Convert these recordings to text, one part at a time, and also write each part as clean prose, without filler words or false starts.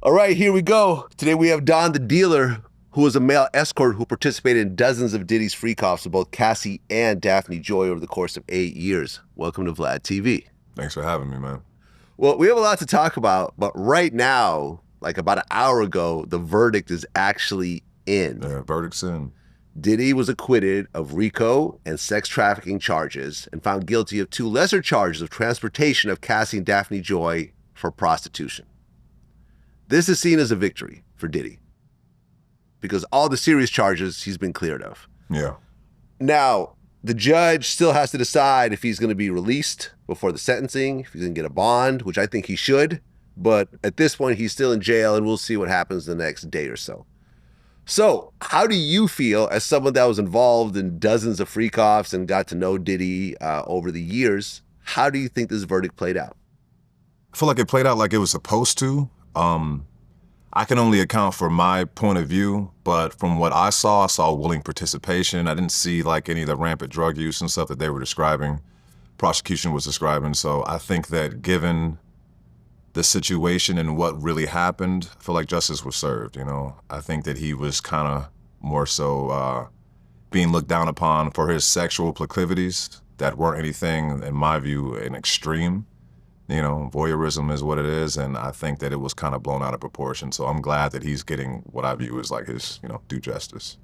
All right, here we go. Today we have Don the dealer, who was a male escort who participated in dozens of Diddy's freak-offs with both Cassie and Daphne Joy over the course of 8 years. Welcome to Vlad TV. Thanks for having me, man. Well, we have a lot to talk about, but right now, like about an hour ago, the verdict is actually in. Yeah, verdict's in. Diddy was acquitted of RICO and sex trafficking charges and found guilty of 2 lesser charges of transportation of Cassie and Daphne Joy for prostitution. This is seen as a victory for Diddy because all the serious charges he's been cleared of. Yeah. Now, the judge still has to decide if he's going to be released before the sentencing, if he's going to get a bond, which I think he should. But at this point, he's still in jail, and we'll see what happens the next day or so. So how do you feel as someone that was involved in dozens of freak-offs and got to know Diddy over the years? How do you think this verdict played out? I feel like it played out like it was supposed to. I can only account for my point of view, but from what I saw willing participation. I didn't see like any of the rampant drug use and stuff that they were describing, prosecution was describing. So I think that given the situation and what really happened, I feel like justice was served, you know? I think that he was kind of more so being looked down upon for his sexual proclivities that weren't anything, in my view, an extreme. You know, voyeurism is what it is, and I think that it was kind of blown out of proportion. So I'm glad that he's getting what I view as like his, due justice.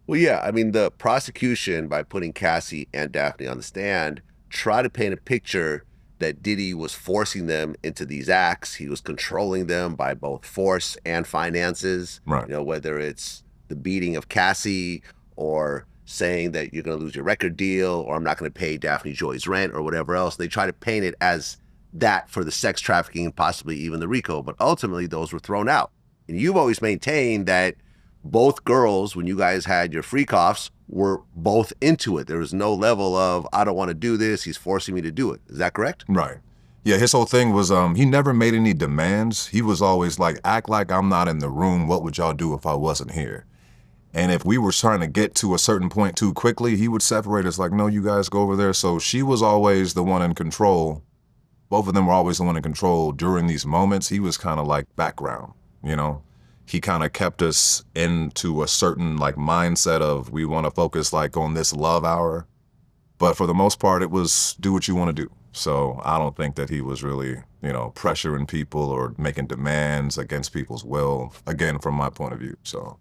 Well, yeah, I mean, the prosecution, by putting Cassie and Daphne on the stand, tried to paint a picture that Diddy was forcing them into these acts. He was controlling them by both force and finances. Right. You know, whether it's the beating of Cassie or saying that you're going to lose your record deal or I'm not going to pay Daphne Joy's rent or whatever else. They try to paint it as that for the sex trafficking and possibly even the RICO, but ultimately those were thrown out. And you've always maintained that both girls, when you guys had your freak-offs, were both into it. There was no level of, I don't want to do this, he's forcing me to do it. Is that correct? Right. Yeah, his whole thing was he never made any demands. He was always like, act like I'm not in the room. What would y'all do if I wasn't here? And if we were trying to get to a certain point too quickly, he would separate us like, no, you guys go over there. So she was always the one in control. Both of them were always the one in control during these moments. He was kind of like background, you know? He kind of kept us into a certain like mindset of we want to focus like on this love hour. But for the most part, it was do what you want to do. So I don't think that he was really, pressuring people or making demands against people's will, again, from my point of view, so.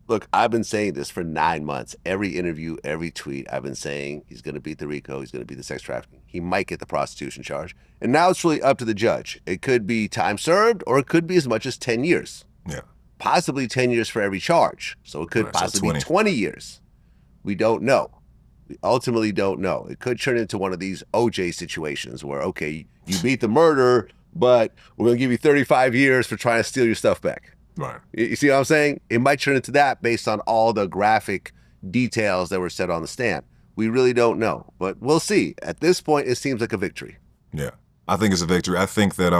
Look, I've been saying this for 9 months. Every interview, every tweet, I've been saying he's going to beat the RICO, he's going to beat the sex trafficking. He might get the prostitution charge. And now it's really up to the judge. It could be time served or it could be as much as 10 years. Yeah. Possibly 10 years for every charge. So it could possibly be 20 years. We don't know. We ultimately don't know. It could turn into one of these OJ situations where, okay, you beat the murder, but we're going to give you 35 years for trying to steal your stuff back. Right. You see what I'm saying? It might turn into that based on all the graphic details that were said on the stand. We really don't know, but we'll see. At this point, it seems like a victory. Yeah, I think it's a victory. I think that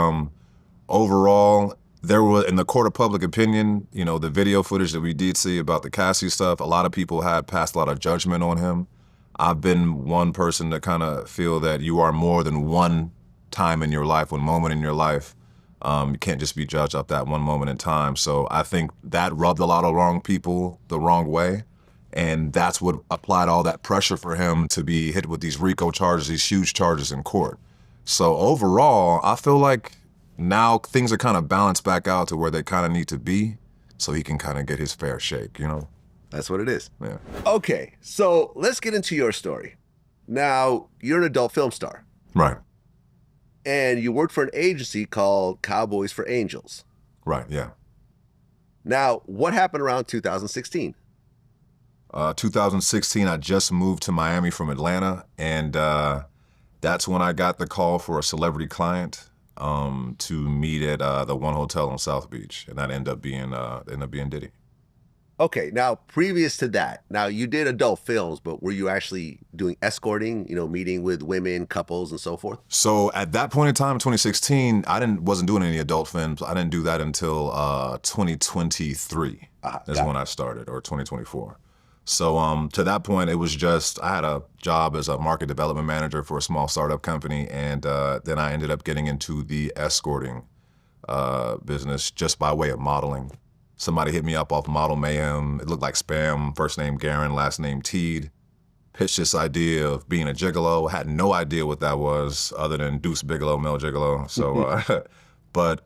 overall, there was, in the court of public opinion, the video footage that we did see about the Cassie stuff, a lot of people had passed a lot of judgment on him. I've been one person to kind of feel that you are more than one time in your life, one moment in your life. You can't just be judged off that one moment in time. So I think that rubbed a lot of wrong people the wrong way. And that's what applied all that pressure for him to be hit with these RICO charges, these huge charges in court. So overall, I feel like now things are kind of balanced back out to where they kind of need to be so he can kind of get his fair shake, That's what it is. Yeah. Okay, so let's get into your story. Now, you're an adult film star. Right. And you worked for an agency called Cowboys for Angels. Right, yeah. Now, what happened around 2016? 2016, I just moved to Miami from Atlanta, and that's when I got the call for a celebrity client to meet at the one hotel on South Beach, and that ended up being Diddy. Okay, now previous to that, now you did adult films, but were you actually doing escorting, meeting with women, couples, and so forth? So at that point in time, 2016, wasn't doing any adult films. I didn't do that until 2023 is when I started, or 2024. So to that point, it was just, I had a job as a market development manager for a small startup company, and then I ended up getting into the escorting business just by way of modeling. Somebody hit me up off Model Mayhem. It looked like spam. First name Garen, last name Teed. Pitched this idea of being a gigolo. I had no idea what that was other than Deuce Bigelow, Mel Gigolo. So, but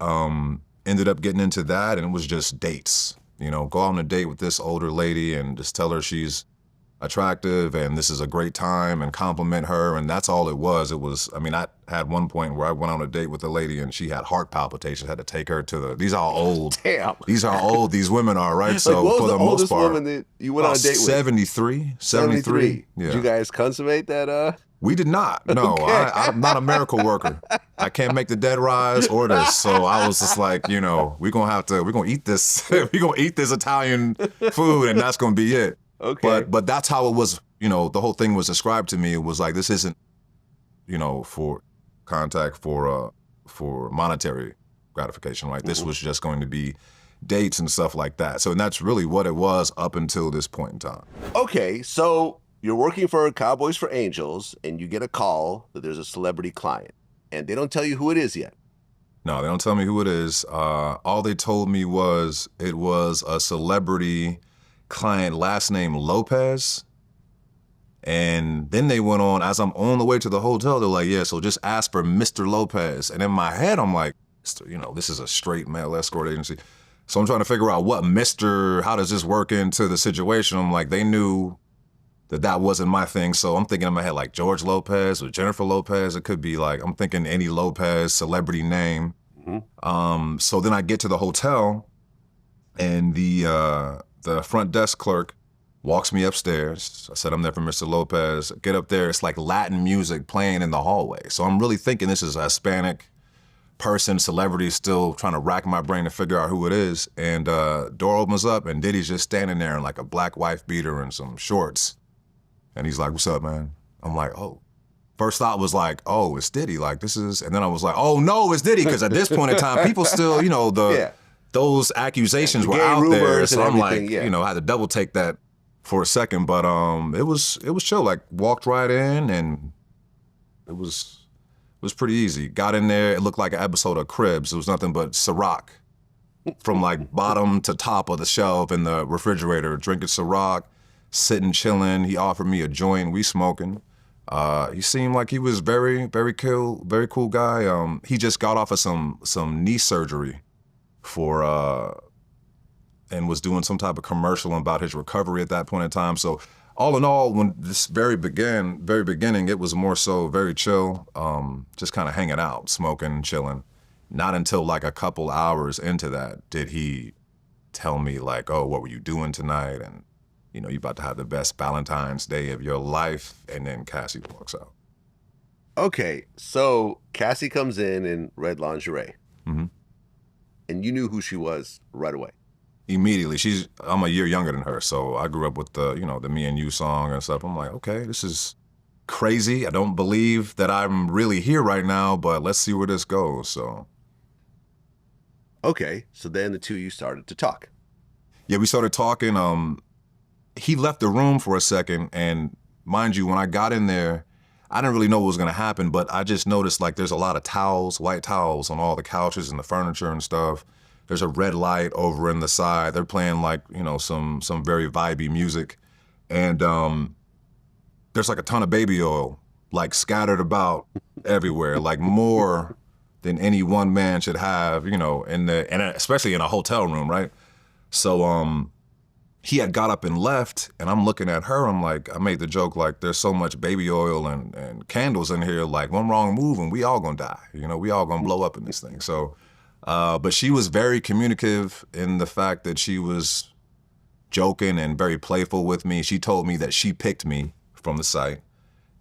ended up getting into that, and it was just dates. You know, go out on a date with this older lady and just tell her she's attractive and this is a great time and compliment her, and that's all it was. It was, I mean, I had one point where I went on a date with a lady and she had heart palpitations. I had to take her to the, these are old. Damn. These are old, these women are, right? Like, So what was for the most oldest part, woman that you went on a date with? 73. Yeah. Did you guys consummate that? We did not. No, Okay. I'm not a miracle worker. I can't make the dead rise or this. So I was just like, you know, we're gonna eat this. We're gonna eat this Italian food, and that's gonna be it. Okay. But that's how it was. You know, the whole thing was described to me. It was like, this isn't, you know, for contact for monetary gratification, right? This was just going to be dates and stuff like that. So, and that's really what it was up until this point in time. Okay, so you're working for Cowboys for Angels, and you get a call that there's a celebrity client, and they don't tell you who it is yet. No, they don't tell me who it is. All they told me was it was a celebrity client, last name Lopez. And then they went on, as I'm on the way to the hotel, they're like, yeah, so just ask for Mr. Lopez. And in my head, I'm like, you know, this is a straight male escort agency. So I'm trying to figure out what Mr., how does this work into the situation? I'm like, they knew that wasn't my thing. So I'm thinking in my head, like George Lopez or Jennifer Lopez. It could be like, I'm thinking any Lopez celebrity name. So then I get to the hotel, and the front desk clerk walks me upstairs. I said, I'm there for Mr. Lopez. Get up there, it's like Latin music playing in the hallway. So I'm really thinking this is a Hispanic person, celebrity, still trying to rack my brain to figure out who it is. And door opens up, and Diddy's just standing there in like a black wife beater and some shorts. And he's like, what's up, man? I'm like, oh. First thought was like, oh, it's Diddy. Like, this is, and then I was like, oh no, it's Diddy. Because at this point in time, people still, you know, those accusations were out there. So I'm like, you know, I had to double take that for a second, but it was chill. Like, walked right in, and it was pretty easy. Got in there, it looked like an episode of Cribs. It was nothing but Ciroc from like bottom to top of the shelf in the refrigerator, drinking Ciroc, sitting, chilling. He offered me a joint, we smoking. He seemed like he was very cool guy. He just got off of some knee surgery for and was doing some type of commercial about his recovery at that point in time. So all in all, when this very beginning, it was more so very chill, just kind of hanging out, smoking, chilling. Not until like a couple hours into that did he tell me like, oh, what were you doing tonight? And, you know, you about to have the best Valentine's Day of your life. And then Cassie walks out. Okay, so Cassie comes in red lingerie. Mm-hmm. And you knew who she was right away. Immediately. I'm a year younger than her, so I grew up with the, you know, the Me and You song and stuff. I'm like, okay, this is crazy. I don't believe that I'm really here right now, but let's see where this goes. So. Okay, so then the two of you started to talk. Yeah, we started talking. He left the room for a second, and mind you, when I got in there, I didn't really know what was gonna happen, but I just noticed like there's a lot of towels, white towels on all the couches and the furniture and stuff. There's a red light over in the side. They're playing like, you know, some very vibey music. And there's like a ton of baby oil, like scattered about everywhere, like more than any one man should have, you know, and especially in a hotel room, right? So he had got up and left, and I'm looking at her, I'm like, I made the joke like, there's so much baby oil and candles in here, like one wrong move and we all gonna die, you know, we all gonna blow up in this thing. So. But she was very communicative in the fact that she was joking and very playful with me. She told me that she picked me from the site,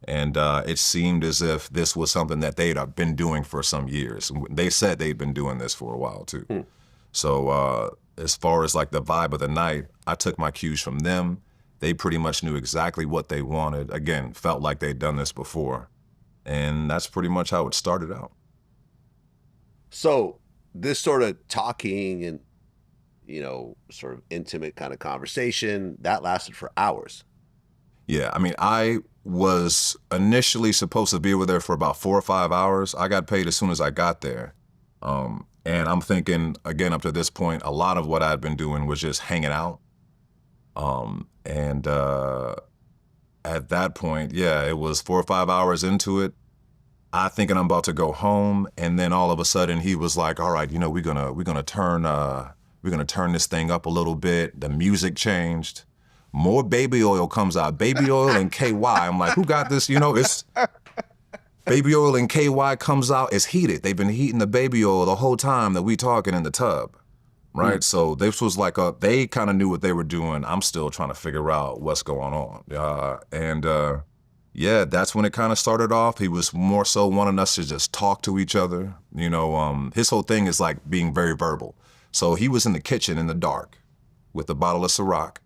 and it seemed as if this was something that they'd been doing for some years. They said they'd been doing this for a while too. So as far as like the vibe of the night, I took my cues from them. They pretty much knew exactly what they wanted. Again, felt like they'd done this before. And that's pretty much how it started out. So this sort of talking and, you know, sort of intimate kind of conversation, that lasted for hours. Yeah, I mean, I was initially supposed to be with her for about 4 or 5 hours. I got paid as soon as I got there. And And I'm thinking, again, up to this point, a lot of what I'd been doing was just hanging out. And at that point, yeah, it was 4 or 5 hours into it. I thinking I'm about to go home, and then all of a sudden he was like, "All right, we're gonna turn this thing up a little bit." The music changed. More baby oil comes out. Baby oil and KY. I'm like, who got this? It's baby oil and KY comes out. It's heated. They've been heating the baby oil the whole time that we talking in the tub, right? So this was like they kind of knew what they were doing. I'm still trying to figure out what's going on. Yeah, that's when it kind of started off. He was more so wanting us to just talk to each other. His whole thing is like being very verbal. So he was in the kitchen in the dark with a bottle of Ciroc,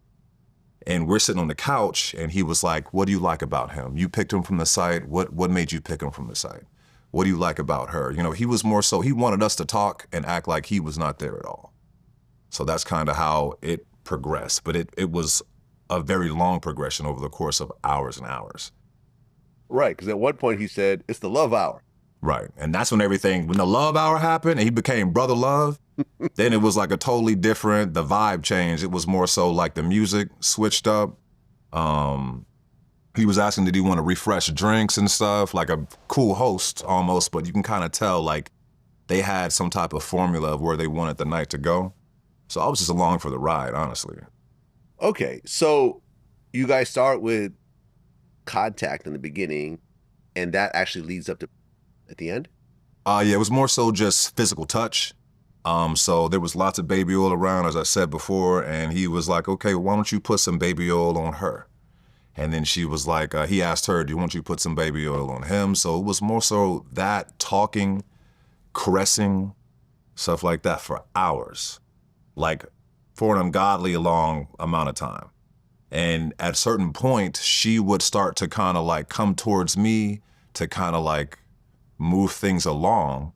and we're sitting on the couch, and he was like, "What do you like about him? You picked him from the site. What made you pick him from the site? What do you like about her?" He was more so, he wanted us to talk and act like he was not there at all. So that's kind of how it progressed. But it was a very long progression over the course of hours and hours. Right, because at one point he said, "It's the love hour." Right, and that's when when the love hour happened and he became Brother Love, then it was like the vibe changed. It was more so like the music switched up. He was asking, did he want to refresh drinks and stuff, like a cool host almost, but you can kind of tell like they had some type of formula of where they wanted the night to go. So I was just along for the ride, honestly. Okay, so you guys start with contact in the beginning, and that actually leads up to at the end? Yeah, it was more so just physical touch. So there was lots of baby oil around, as I said before, and he was like, "Okay, why don't you put some baby oil on her?" And then she was like, he asked her, "Do you want you to put some baby oil on him?" So it was more so that talking, caressing, stuff like that for hours, like for an ungodly long amount of time. And at a certain point, she would start to kind of like come towards me to kind of like move things along.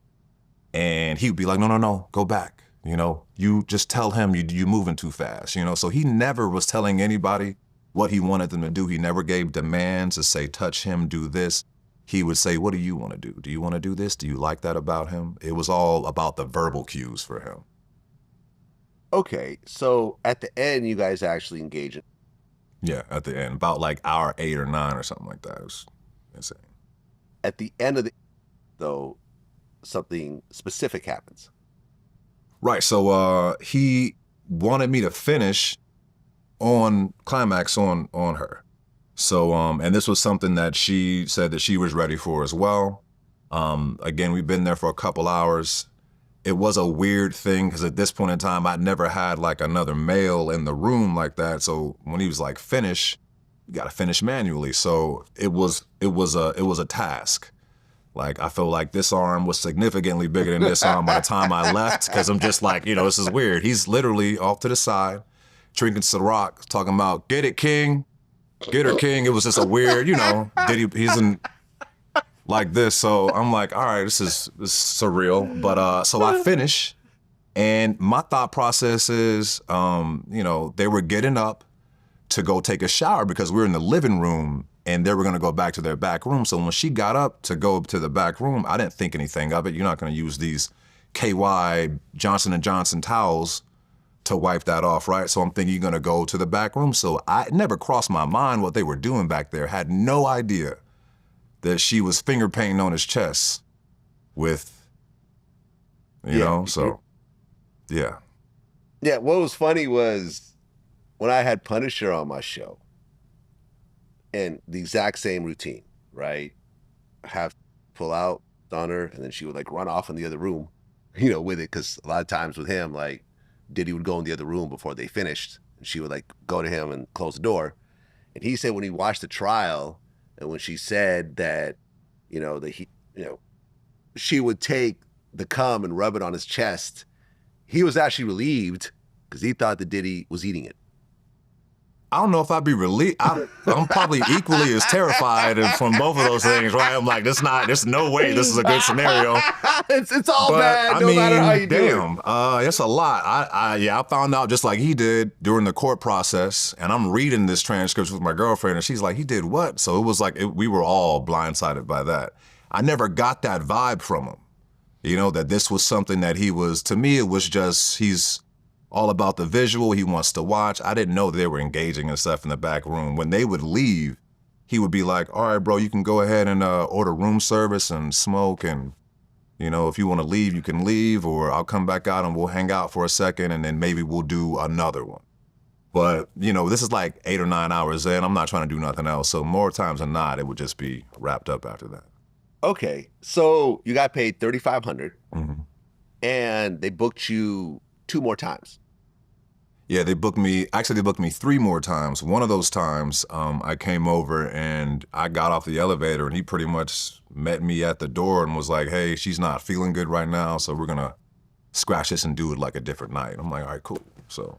And he would be like, no, go back. You just tell him you moving too fast. So he never was telling anybody what he wanted them to do. He never gave demands to say, touch him, do this. He would say, what do you want to do? Do you want to do this? Do you like that about him? It was all about the verbal cues for him. Okay, so at the end, you guys actually engage in. Yeah, at the end, about like hour 8 or 9 or something like that. It was insane. At the end of though, something specific happens. Right, so he wanted me to finish on climax on her. So, and this was something that she said that she was ready for as well. Again, we've been there for a couple hours. It was a weird thing because at this point in time, I'd never had like another male in the room like that. So when he was like, finish, you got to finish manually. So it was a task. Like I feel like this arm was significantly bigger than this arm by the time I left, because I'm just like, this is weird. He's literally off to the side, drinking Ciroc, talking about, "Get it, King. Get her, King." It was just a weird, Diddy, he's in like this. So I'm like, all right, this is surreal. But so I finish, and my thought process is, they were getting up to go take a shower because we were in the living room and they were gonna go back to their back room. So when she got up to go to the back room, I didn't think anything of it. You're not gonna use these KY Johnson & Johnson towels to wipe that off, right? So I'm thinking you're gonna go to the back room. So it never crossed my mind what they were doing back there. Had no idea that she was finger painting on his chest with, so yeah. Yeah, what was funny was when I had Punisher on my show, and the exact same routine, right? Have pull out on her, and then she would like run off in the other room, with it. Because a lot of times with him, like Diddy would go in the other room before they finished, and she would like go to him and close the door. And he said when he watched the trial, and when she said that, she would take the cum and rub it on his chest, he was actually relieved because he thought that Diddy was eating it. I don't know if I'd be relieved. I'm probably equally as terrified from both of those things, right? I'm like, there's no way this is a good scenario. It's all bad, matter how you do it. It's a lot. I found out just like he did during the court process, and I'm reading this transcript with my girlfriend, and she's like, "He did what?" So it was like, we were all blindsided by that. I never got that vibe from him. You know, that this was something that he was, to me, it was just, he's all about the visual. He wants to watch. I didn't know they were engaging and stuff in the back room. When they would leave, he would be like, all right, bro, you can go ahead and order room service and smoke. And, you know, if you want to leave, you can leave, or I'll come back out and we'll hang out for a second and then maybe we'll do another one. But, you know, this is like 8 or 9 hours in. I'm not trying to do nothing else. So more times than not, it would just be wrapped up after that. Okay, so you got paid $3,500, Mm-hmm. and they booked you 2 more times. Yeah, they booked me 3 more times. One of those times, I came over and I got off the elevator and he pretty much met me at the door and was like, hey, she's not feeling good right now, so we're gonna scratch this and do it like a different night. I'm like, all right, cool. So.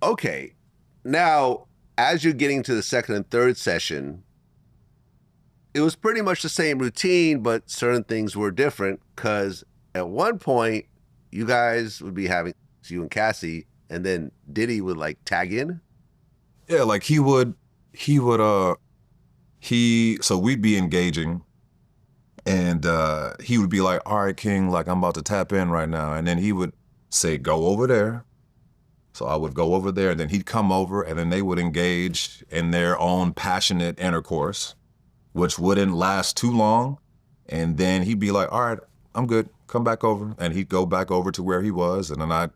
Okay, now, as you're getting to the second and third session, it was pretty much the same routine, but certain things were different, because at one point, you guys would be having, you and Cassie, and then Diddy would like tag in? Yeah, like so we'd be engaging, and he would be like, all right, King, like I'm about to tap in right now. And then he would say, go over there. So I would go over there, and then he'd come over, and then they would engage in their own passionate intercourse, which wouldn't last too long. And then he'd be like, all right, I'm good, come back over. And he'd go back over to where he was, and then I'd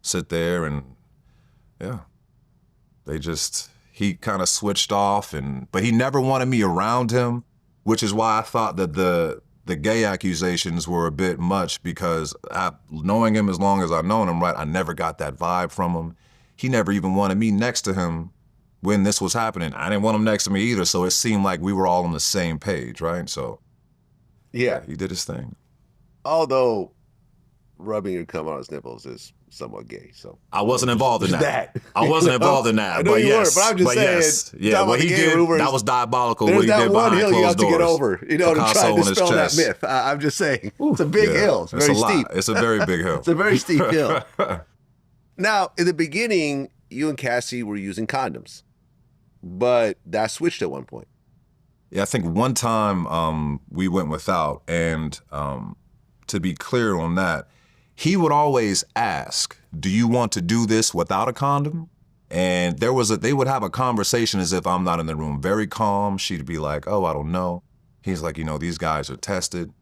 sit there, and yeah, he kind of switched off, but he never wanted me around him, which is why I thought that the gay accusations were a bit much, because knowing him as long as I've known him, right, I never got that vibe from him. He never even wanted me next to him when this was happening. I didn't want him next to me either, so it seemed like we were all on the same page, right? So Yeah. he did his thing. Although rubbing your cum on his nipples is somewhat gay, so I wasn't involved in that. I wasn't You know? involved in that. I know but you yes, weren't, but I'm just saying, yes. Yeah, talking what about he the gay did, rumors, that was diabolical. there's What he that did one behind hill you have closed to get doors. over. You know, to Picasso try on to his dispel that chest. myth. I'm just saying, it's a big hill. It's very steep. It's a very big hill. It's a very steep hill. Now, in the beginning, you and Cassie were using condoms, but that switched at one point. Yeah, I think one time we went without, and to be clear on that, he would always ask, do you want to do this without a condom? And they would have a conversation as if I'm not in the room, very calm. She'd be like, oh, I don't know. He's like, you know, these guys are tested.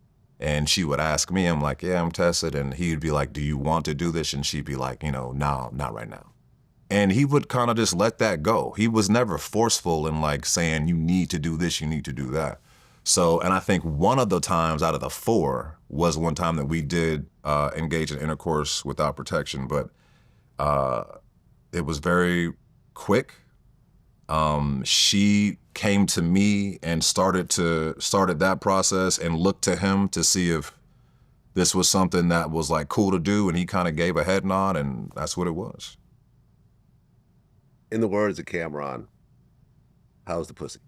And she would ask me, I'm like, yeah, I'm tested. And he'd be like, do you want to do this? And she'd be like, you know, no, not right now. And he would kind of just let that go. He was never forceful in like saying, you need to do this, you need to do that. So, and I think one of the times out of the 4 was one time that we did engage in intercourse without protection, but it was very quick. She came to me and started that process and looked to him to see if this was something that was like cool to do, and he kind of gave a head nod, and that's what it was. In the words of Cameron, how's the pussy?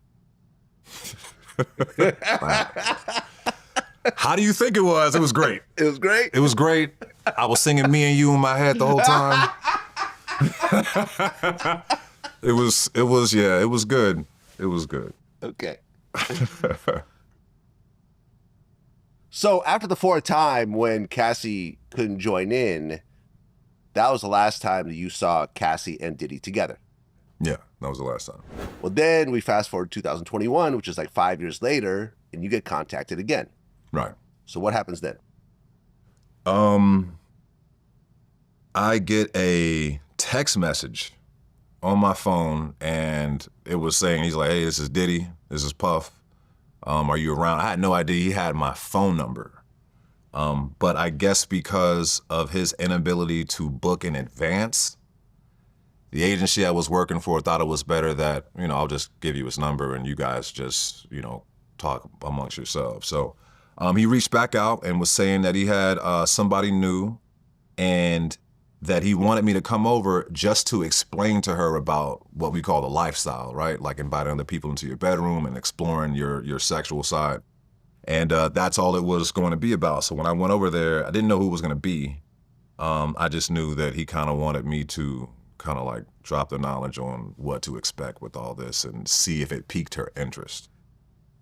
How do you think it was? It was great. It was great? It was great. I was singing Me and You in my head the whole time. It was good. It was good. Okay. So after the 4th time when Cassie couldn't join in, that was the last time that you saw Cassie and Diddy together. Yeah, that was the last time. Well, then we fast forward to 2021, which is like 5 years later, and you get contacted again. Right. So what happens then? I get a text message on my phone, and it was saying, he's like, hey, this is Diddy, this is Puff. Are you around? I had no idea he had my phone number. But I guess because of his inability to book in advance, the agency I was working for thought it was better that, you know, I'll just give you his number and you guys just, you know, talk amongst yourselves. So he reached back out and was saying that he had somebody new and that he wanted me to come over just to explain to her about what we call the lifestyle, right? Like inviting other people into your bedroom and exploring your sexual side. And that's all it was going to be about. So when I went over there, I didn't know who it was going to be. I just knew that he kind of wanted me to kind of like drop the knowledge on what to expect with all this and see if it piqued her interest.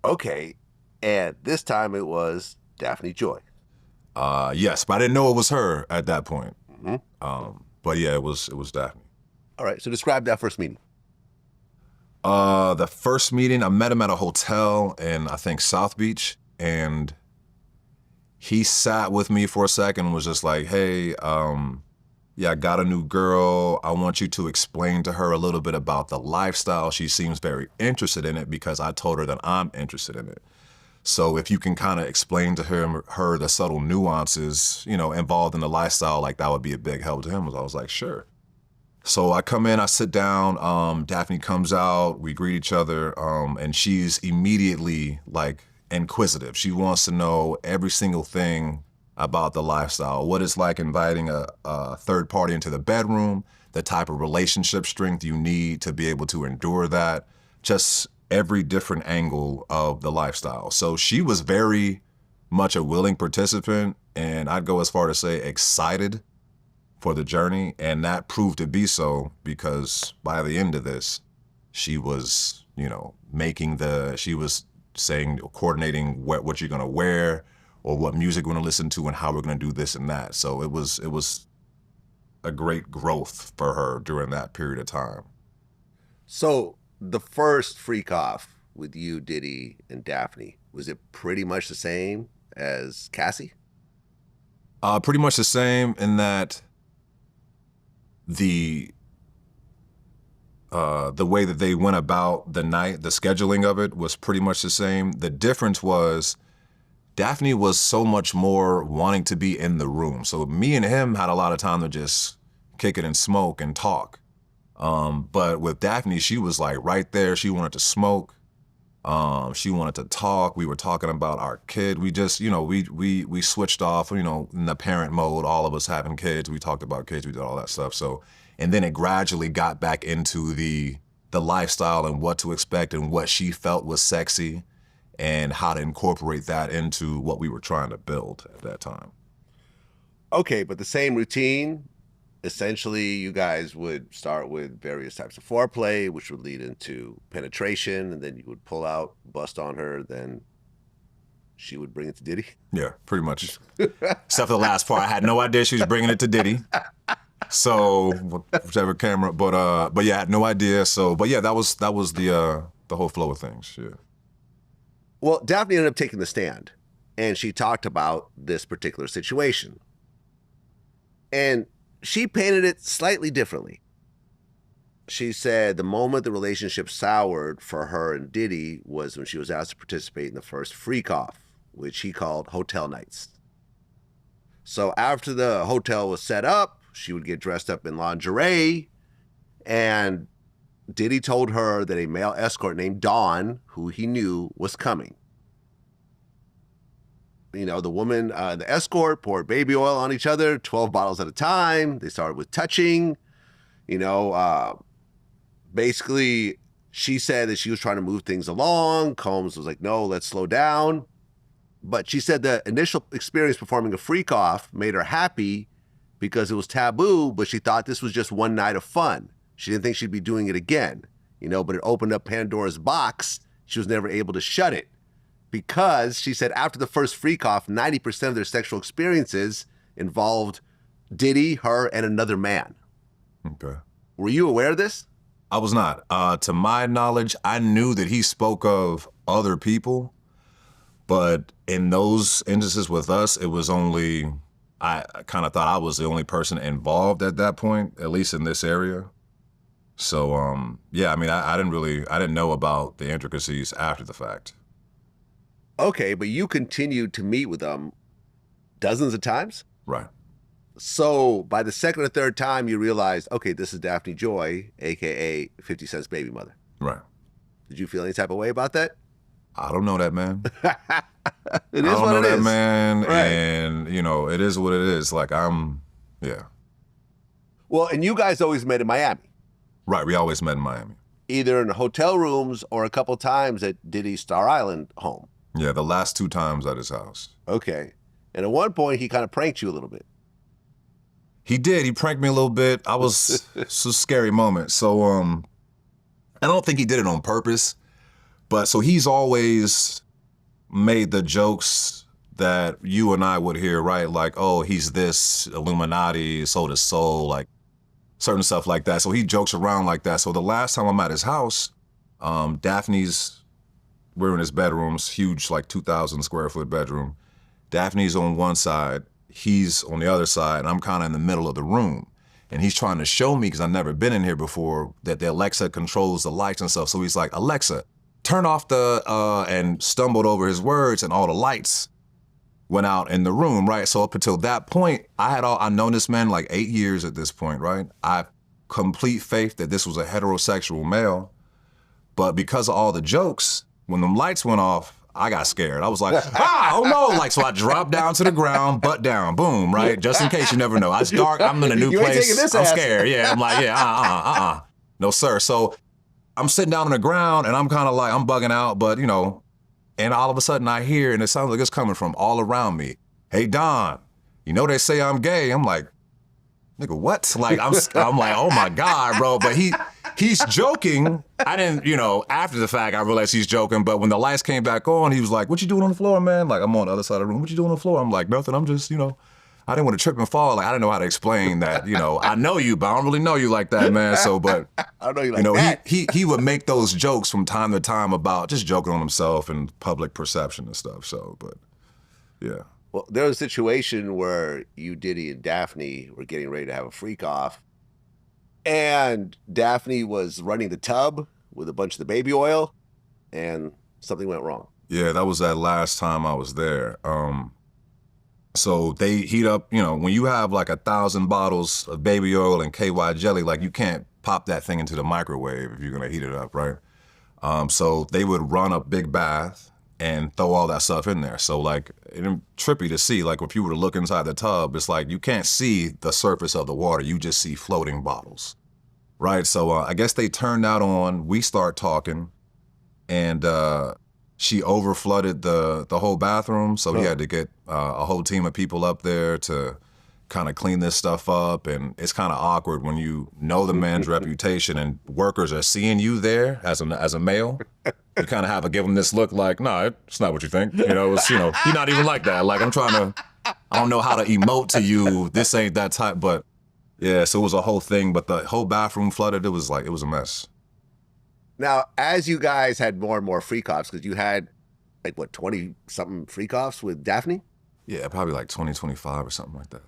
Okay. And this time it was Daphne Joy. Yes, but I didn't know it was her at that point. Mm-hmm. But yeah, it was Daphne. All right, so describe that first meeting. The first meeting, I met him at a hotel in, I think, South Beach, and he sat with me for a second and was just like, hey, yeah, I got a new girl. I want you to explain to her a little bit about the lifestyle. She seems very interested in it because I told her that I'm interested in it. So if you can kind of explain to her the subtle nuances, you know, involved in the lifestyle, like that would be a big help to him. I was like, sure. So I come in, I sit down, Daphne comes out, we greet each other, and she's immediately like inquisitive. She wants to know every single thing about the lifestyle, what it's like inviting a third party into the bedroom, the type of relationship strength you need to be able to endure that, just every different angle of the lifestyle. So she was very much a willing participant, and I'd go as far to say excited for the journey, and that proved to be so because by the end of this, she was, you know, she was saying, coordinating what you're gonna wear, or what music we're gonna listen to, and how we're gonna do this and that. So it was a great growth for her during that period of time. So the first freak off with you, Diddy, and Daphne, was it pretty much the same as Cassie? Pretty much the same in that the way that they went about the night, the scheduling of it was pretty much the same. The difference was Daphne was so much more wanting to be in the room. So me and him had a lot of time to just kick it and smoke and talk. But with Daphne, she was like right there. She wanted to smoke. She wanted to talk. We were talking about our kid. We just, you know, we switched off, you know, in the parent mode, all of us having kids. We talked about kids, we did all that stuff. So, and then it gradually got back into the lifestyle and what to expect and what she felt was sexy and how to incorporate that into what we were trying to build at that time. Okay, but the same routine. Essentially, you guys would start with various types of foreplay, which would lead into penetration, and then you would pull out, bust on her, then she would bring it to Diddy. Yeah, pretty much. Except for the last part, I had no idea she was bringing it to Diddy. So whichever camera, but yeah, I had no idea. So, but yeah, that was the whole flow of things. Yeah. Well, Daphne ended up taking the stand, and she talked about this particular situation, and she painted it slightly differently. She said the moment the relationship soured for her and Diddy was when she was asked to participate in the first freak off, which he called hotel nights. So after the hotel was set up, she would get dressed up in lingerie, and Diddy told her that a male escort named Don, who he knew, was coming. You know, the woman, the escort poured baby oil on each other, 12 bottles at a time. They started with touching. You know, basically, she said that she was trying to move things along. Combs was like, no, let's slow down. But she said the initial experience performing a freak off made her happy because it was taboo, but she thought this was just one night of fun. She didn't think she'd be doing it again, you know, but it opened up Pandora's box. She was never able to shut it. Because she said after the first freak off, 90% of their sexual experiences involved Diddy, her, and another man. Okay. Were you aware of this? I was not. To my knowledge, I knew that he spoke of other people, but in those instances with us, it was only, I kind of thought I was the only person involved at that point, at least in this area. So, yeah, I mean, I didn't know about the intricacies after the fact. Okay, but you continued to meet with them dozens of times? Right. So by the second or third time, you realized, okay, this is Daphne Joy, AKA 50 Cent's baby mother. Right. Did you feel any type of way about that? I don't know that man. It is I don't what know it that is. man, Right. and you know, it is what it is. Like yeah. Well, and you guys always met in Miami, Right, we always met in Miami. either in hotel rooms or a couple times at Diddy's Star Island home. Yeah, the last 2 times at his house. Okay. And at one point, he kind of pranked you a little bit. He did. He pranked me a little bit. It's a scary moment. So, I don't think he did it on purpose, but so he's always made the jokes that you and I would hear, right? Like, oh, he's this, Illuminati, sold his soul, like certain stuff like that. So he jokes around like that. So the last time I'm at his house, we're in his bedrooms, huge, like 2,000 square foot bedroom. Daphne's on one side, he's on the other side, and I'm kind of in the middle of the room. And he's trying to show me, because I've never been in here before, that the Alexa controls the lights and stuff. So he's like, Alexa, turn off and stumbled over his words, and all the lights went out in the room, right? So up until that point, I've known this man like 8 years at this point, right? I have complete faith that this was a heterosexual male. But because of all the jokes, when them lights went off, I got scared. I was like, oh no! Like, so I dropped down to the ground, butt down, boom, right? Just in case, you never know. It's dark, I'm in a new place, I'm scared. Yeah, I'm like, yeah, no sir. So I'm sitting down on the ground and I'm kind of like, I'm bugging out, but you know, and all of a sudden I hear, and it sounds like it's coming from all around me. Hey, Don, you know they say I'm gay. I'm like, nigga, what? Like, I'm like, oh my God, bro. But he's joking. I didn't, you know, after the fact, I realized he's joking. But when the lights came back on, he was like, what you doing on the floor, man? Like, I'm on the other side of the room. What you doing on the floor? I'm like, nothing. I'm just, you know, I didn't want to trip and fall. Like, I didn't know how to explain that, you know, I know you, but I don't really know you like that, man. So, but, I don't know you like that. He would make those jokes from time to time about just joking on himself and public perception and stuff. So, but, yeah. Well, there was a situation where you, Diddy, and Daphne were getting ready to have a freak off, and Daphne was running the tub with a bunch of the baby oil, and something went wrong. Yeah, that was that last time I was there. So they heat up, you know, when you have like 1,000 bottles of baby oil and KY jelly, like you can't pop that thing into the microwave if you're gonna heat it up, right? So they would run a big bath and throw all that stuff in there. So like, it's trippy to see, like if you were to look inside the tub, it's like you can't see the surface of the water, you just see floating bottles, right? So I guess they turned that on, we start talking, and she over flooded the whole bathroom, so he had to get a whole team of people up there to kind of clean this stuff up, and it's kind of awkward when you know the man's reputation and workers are seeing you there as a male. You kind of have to give them this look like, nah, it's not what you think. You know, it's, you know, you're not even like that. Like, I don't know how to emote to you. This ain't that type, but yeah, so it was a whole thing, but the whole bathroom flooded. It was a mess. Now, as you guys had more and more freak-offs, because you had, like, what, 20-something freak-offs with Daphne? Yeah, probably like 20, 25 or something like that.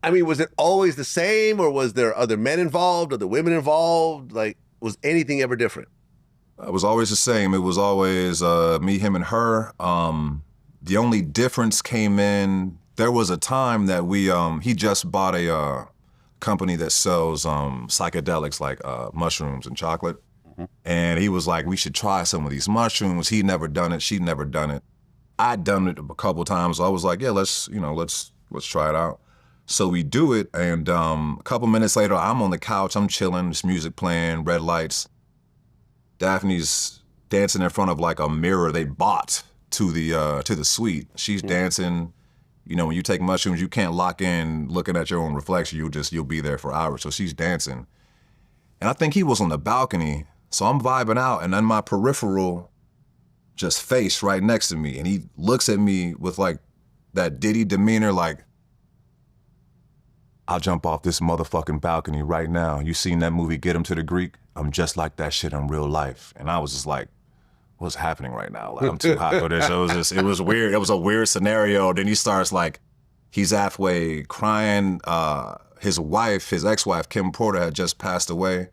I mean, was it always the same, or was there other men involved, other women involved? Like, was anything ever different? It was always the same. It was always me, him, and her. The only difference came in, there was a time that he just bought a company that sells psychedelics like mushrooms and chocolate. And he was like, we should try some of these mushrooms. He'd never done it, she'd never done it. I'd done it a couple times. So I was like, yeah, let's try it out. So we do it, and a couple minutes later, I'm on the couch, I'm chilling, there's music playing, red lights. Daphne's dancing in front of like a mirror they bought to the suite. She's dancing. You know, when you take mushrooms, you can't lock in looking at your own reflection. You'll be there for hours. So she's dancing. And I think he was on the balcony. So I'm vibing out, and then my peripheral just face right next to me. And he looks at me with like that Diddy demeanor, like, I'll jump off this motherfucking balcony right now. You seen that movie, Get Him to the Greek? I'm just like that shit in real life. And I was just like, what's happening right now? Like, I'm too hot for this. It was weird. It was a weird scenario. Then he starts like, he's halfway crying. His ex-wife, Kim Porter, had just passed away.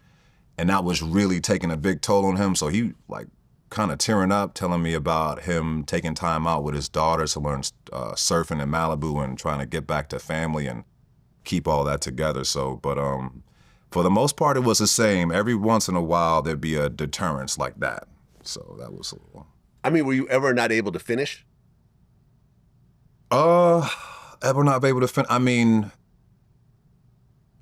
And that was really taking a big toll on him. So he like kind of tearing up, telling me about him taking time out with his daughter to learn surfing in Malibu and trying to get back to family and keep all that together. So, but for the most part, it was the same. Every once in a while, there'd be a deterrence like that. So that was a little... I mean, were you ever not able to finish? Ever not able to finish? I mean,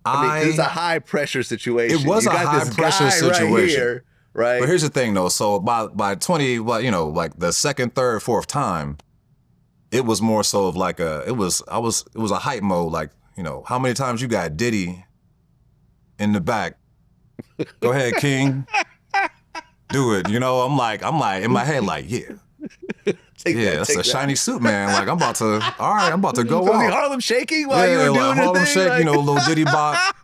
it was a high pressure situation. It was a high pressure situation. Right here, right? But here's the thing though. So by 20, well, you know, like the second, third, fourth time, it was more so of like it was a hype mode. Like, you know, how many times you got Diddy in the back? Go ahead, King. Do it. You know, I'm like in my head, like, yeah. Take Yeah, that, that's take a that. shiny suit, man. Like, all right, I'm about to go Was he out. Harlem shaking while you were Yeah, doing like your Harlem thing? Shake, Like- you know, little Diddy bop.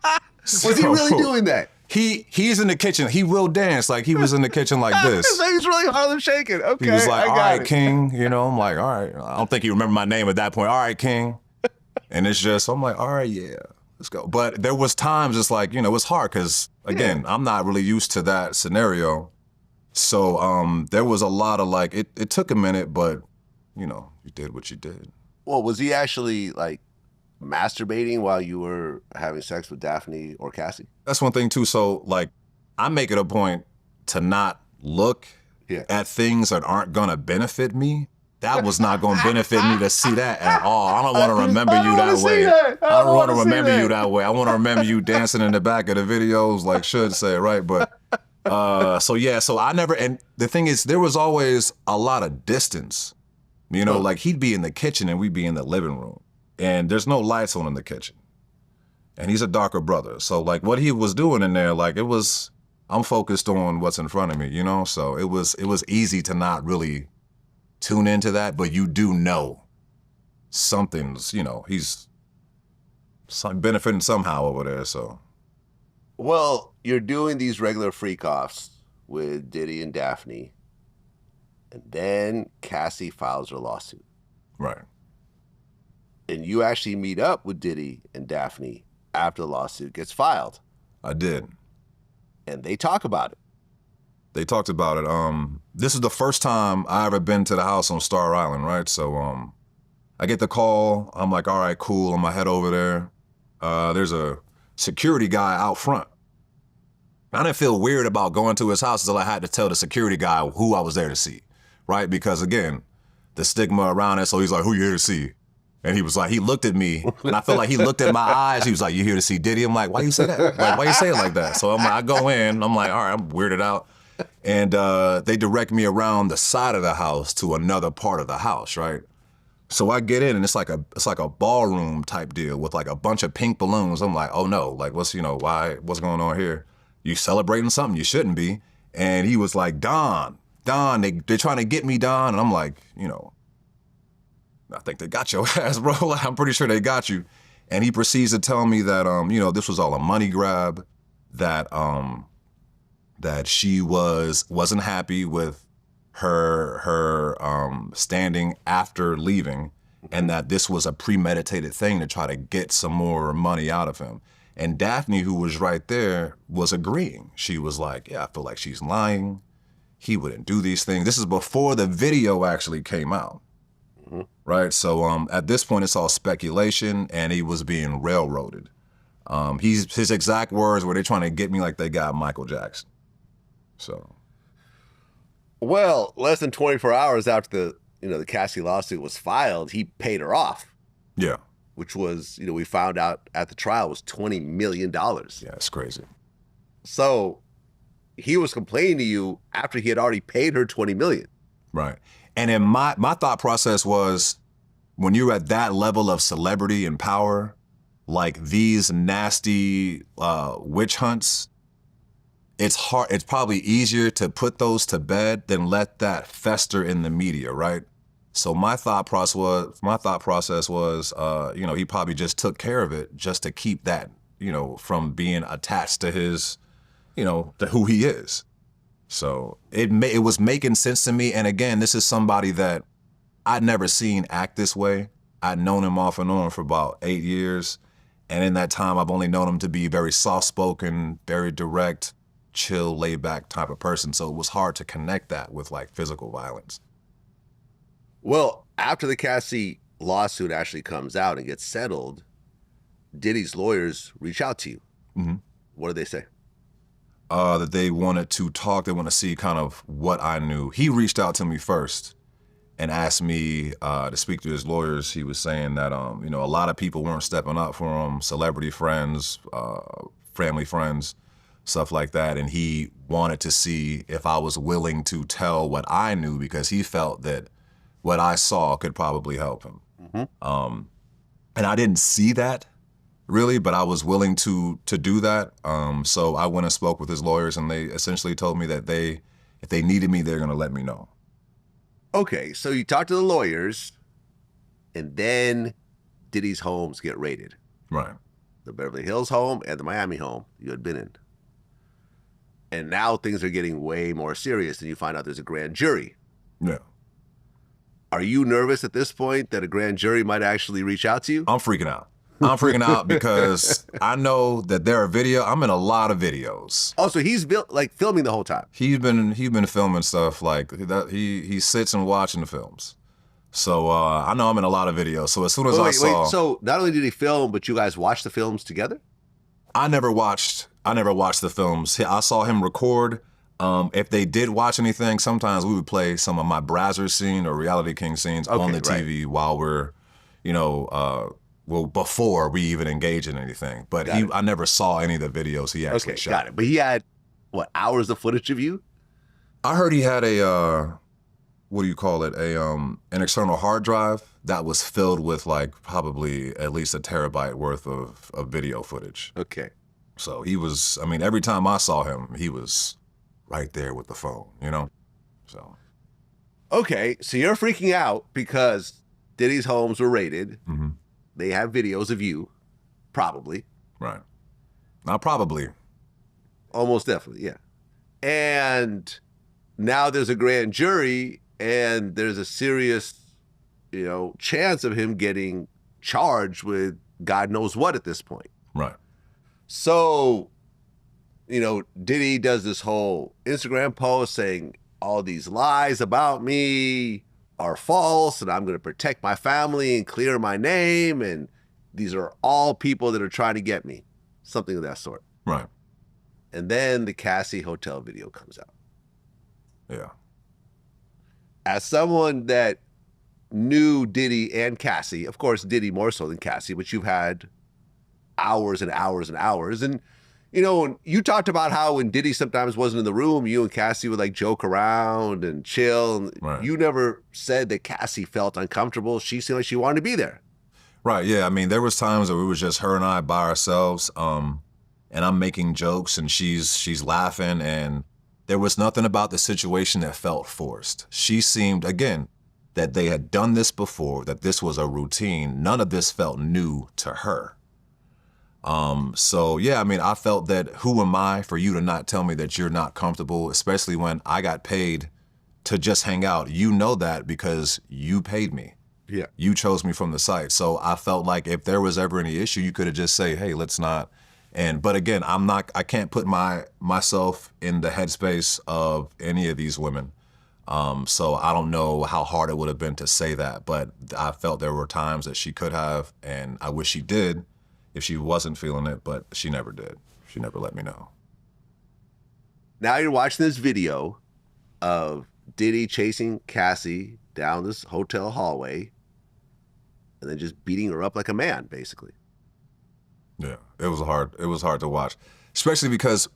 Was he really doing that? He's in the kitchen. He will dance. Like, he was in the kitchen like this. So he's really Harlem shaking. Okay, He was like, I all got right, it. King. You know, I'm like, all right. I don't think he remembered my name at that point. All right, King. And it's just, I'm like, all right, yeah, let's go. But there was times it's like, you know, it's hard because, again, I'm not really used to that scenario. So there was a lot of like, it took a minute, but, you know, you did what you did. Well, was he actually like masturbating while you were having sex with Daphne or Cassie? That's one thing too. So like, I make it a point to not look at things that aren't gonna benefit me. That was not gonna benefit me to see that at all. I don't want to remember you that way. I don't want to remember you that way. I want to remember you dancing in the back of the videos, like should say, right? But so yeah, so I never. And the thing is, there was always a lot of distance. You know, like he'd be in the kitchen and we'd be in the living room, and there's no lights on in the kitchen. And he's a darker brother, so like what he was doing in there, like it was. I'm focused on what's in front of me, you know? So it was easy to not really tune into that, but you do know something's, you know, he's benefiting somehow over there, so. Well, you're doing these regular freak-offs with Diddy and Daphne, and then Cassie files her lawsuit. Right. And you actually meet up with Diddy and Daphne after the lawsuit gets filed. I did. And they talk about it. They talked about it. This is the first time I ever been to the house on Star Island, right? So I get the call. I'm like, all right, cool. I'm gonna head over there. There's a security guy out front. I didn't feel weird about going to his house until I had to tell the security guy who I was there to see, right? Because again, the stigma around it. So he's like, who you here to see? And he was like, he looked at me, and I felt like he looked at my eyes. He was like, you here to see Diddy? I'm like, why you say that? Like, why you say it like that? So I'm like, I go in, I'm like, all right, I'm weirded out. And they direct me around the side of the house to another part of the house, right? So I get in, and it's like a ballroom type deal with like a bunch of pink balloons. I'm like, oh no, like what's going on here? You celebrating something you shouldn't be. And he was like, Don, they're trying to get me, Don. And I'm like, you know, I think they got your ass, bro. I'm pretty sure they got you. And he proceeds to tell me that, you know, this was all a money grab, that that she wasn't happy with her standing after leaving, and that this was a premeditated thing to try to get some more money out of him. And Daphne, who was right there, was agreeing. She was like, yeah, I feel like she's lying. He wouldn't do these things. This is before the video actually came out. Right, so at this point it's all speculation, and he was being railroaded. His exact words were, they're trying to get me like they got Michael Jackson. So, well, less than 24 hours after the Cassie lawsuit was filed, he paid her off. Yeah, which was, we found out at the trial was $20 million. Yeah, it's crazy. So he was complaining to you after he had already paid her $20 million. Right. And in my thought process was, when you're at that level of celebrity and power, like these nasty witch hunts, it's hard. It's probably easier to put those to bed than let that fester in the media, right? So my thought process was, he probably just took care of it just to keep that, from being attached to his, to who he is. So it was making sense to me. And again, this is somebody that I'd never seen act this way. I'd known him off and on for about 8 years. And in that time, I've only known him to be very soft-spoken, very direct, chill, laid-back type of person. So it was hard to connect that with like physical violence. Well, after the Cassie lawsuit actually comes out and gets settled, Diddy's lawyers reach out to you. Mm-hmm. What did they say? That they wanted to talk. They want to see kind of what I knew. He reached out to me first and asked me to speak to his lawyers. He was saying that, a lot of people weren't stepping up for him, celebrity friends, family friends, stuff like that. And he wanted to see if I was willing to tell what I knew, because he felt that what I saw could probably help him. Mm-hmm. And I didn't see that really, but I was willing to do that. So I went and spoke with his lawyers, and they essentially told me that if they needed me, they're gonna let me know. Okay, so you talk to the lawyers, and then Diddy's homes get raided. Right. The Beverly Hills home and the Miami home you had been in. And now things are getting way more serious, and you find out there's a grand jury. Yeah. Are you nervous at this point that a grand jury might actually reach out to you? I'm freaking out. I'm freaking out because I know that there are I'm in a lot of videos. Oh, so he's filming the whole time. He's been filming stuff like that. He sits and watching the films. So I know I'm in a lot of videos. So as soon as I saw, so not only did he film, but you guys watched the films together? I never watched the films. I saw him record. If they did watch anything, sometimes we would play some of my Brazzers scene or Reality King scenes on the TV while we're, before we even engage in anything. But I never saw any of the videos he actually shot. Got it. But he had, hours of footage of you? I heard he had a, what do you call it? An external hard drive that was filled with probably at least a terabyte worth of video footage. Okay. So he was, every time I saw him, he was right there with the phone, So. Okay, so you're freaking out because Diddy's homes were raided. Mm-hmm. They have videos of you, probably. Right. Not probably. Almost definitely, yeah. And now there's a grand jury, and there's a serious, chance of him getting charged with God knows what at this point. Right. So, Diddy does this whole Instagram post saying all these lies about me are false, and I'm going to protect my family and clear my name, and these are all people that are trying to get me. Something of that sort. Right. And then the Cassie hotel video comes out. Yeah. As someone that knew Diddy and Cassie, of course, Diddy more so than Cassie, but you've had hours and hours and hours. And, you talked about how when Diddy sometimes wasn't in the room, you and Cassie would joke around and chill. Right. You never said that Cassie felt uncomfortable. She seemed like she wanted to be there. Right, yeah. There was times where we was just her and I by ourselves, and I'm making jokes and she's laughing, and there was nothing about the situation that felt forced. She seemed, again, that they had done this before, that this was a routine. None of this felt new to her. So yeah, I felt that who am I for you to not tell me that you're not comfortable, especially when I got paid to just hang out. You know that because you paid me. Yeah. You chose me from the site. So I felt like if there was ever any issue, you could have just say, hey, let's not. But again, I can't put myself in the headspace of any of these women. So I don't know how hard it would have been to say that, but I felt there were times that she could have, and I wish she did if she wasn't feeling it, but she never did. She never let me know. Now you're watching this video of Diddy chasing Cassie down this hotel hallway and then just beating her up like a man, basically. Yeah, it was hard to watch, especially because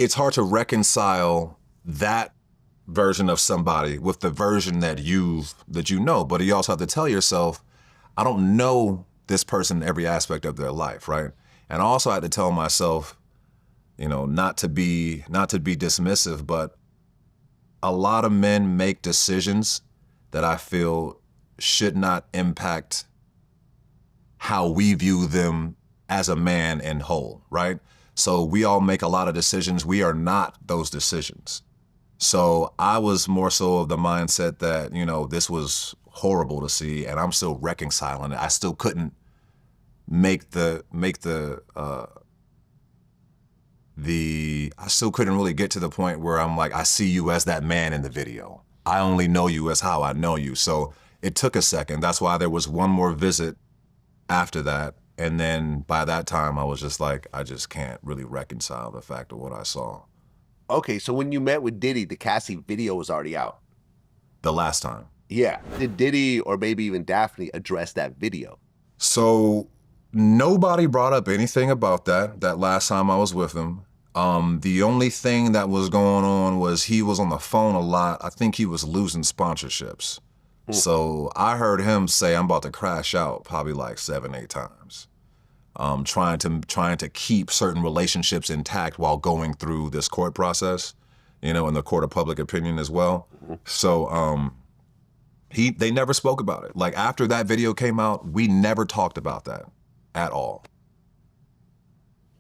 it's hard to reconcile that version of somebody with the version that you know, but you also have to tell yourself, I don't know this person in every aspect of their life, right? And I also had to tell myself, not to be dismissive, but a lot of men make decisions that I feel should not impact how we view them as a man in whole, right? So we all make a lot of decisions. We are not those decisions. So I was more so of the mindset that, this was horrible to see, and I'm still reconciling it. I still couldn't I still couldn't really get to the point where I'm like, I see you as that man in the video. I only know you as how I know you. So it took a second. That's why there was one more visit after that. And then by that time, I was just like, I just can't really reconcile the fact of what I saw. Okay, so when you met with Diddy, the Cassie video was already out. The last time. Yeah. Did Diddy or maybe even Daphne address that video? So nobody brought up anything about that last time I was with him. The only thing that was going on was he was on the phone a lot. I think he was losing sponsorships. So I heard him say, I'm about to crash out probably 7-8 times. Trying to keep certain relationships intact while going through this court process, in the court of public opinion as well. So They never spoke about it. Like after that video came out, we never talked about that at all.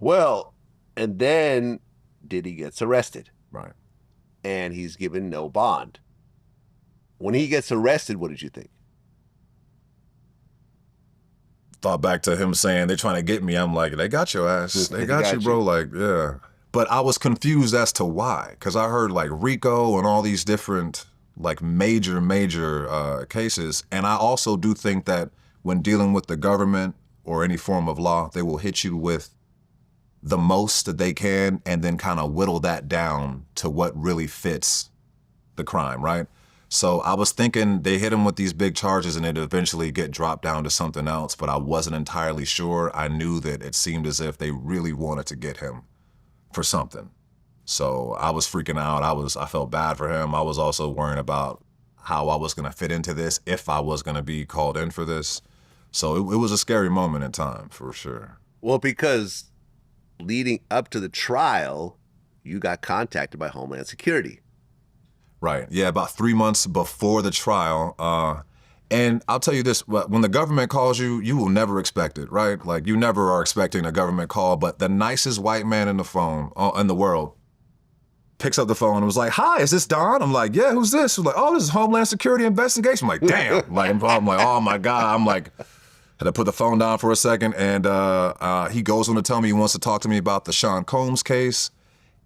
Well, and then Diddy gets arrested. Right. And he's given no bond. When he gets arrested, what did you think? Thought back to him saying they're trying to get me. I'm like, they got your ass. They got you, bro. Like, yeah. But I was confused as to why, because I heard like RICO and all these different like major cases. And I also do think that when dealing with the government or any form of law, they will hit you with the most that they can and then kind of whittle that down to what really fits the crime, right? So I was thinking they hit him with these big charges and it'd eventually get dropped down to something else, but I wasn't entirely sure. I knew that it seemed as if they really wanted to get him for something. So I was freaking out. I felt bad for him. I was also worrying about how I was gonna fit into this, if I was gonna be called in for this. So it was a scary moment in time, for sure. Well, because leading up to the trial, you got contacted by Homeland Security. Right. Yeah, about 3 months before the trial. And I'll tell you this, when the government calls you, you will never expect it, right? Like you never are expecting a government call, but the nicest white man in the world picks up the phone and was like, "Hi, is this Don?" I'm like, "Yeah, who's this?" He's like, "Oh, this is Homeland Security investigation." I'm like, "Damn." I'm like, "Oh my God." I'm like, had to put the phone down for a second, and he goes on to tell me he wants to talk to me about the Sean Combs case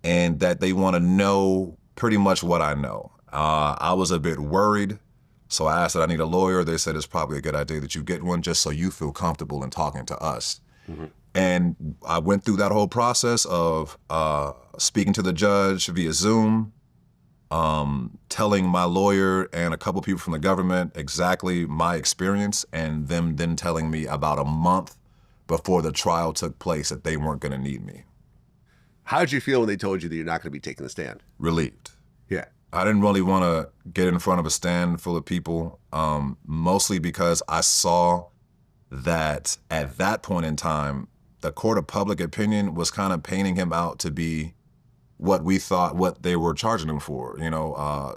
and that they want to know pretty much what I know. I was a bit worried, so I asked that I need a lawyer. They said it's probably a good idea that you get one just so you feel comfortable in talking to us. Mm-hmm. And I went through that whole process of speaking to the judge via Zoom, telling my lawyer and a couple people from the government exactly my experience, and them then telling me about a month before the trial took place that they weren't going to need me. How did you feel when they told you that you're not going to be taking the stand? Relieved. Yeah. I didn't really want to get in front of a stand full of people, mostly because I saw that at that point in time, the court of public opinion was kind of painting him out to be what we thought what they were charging him for,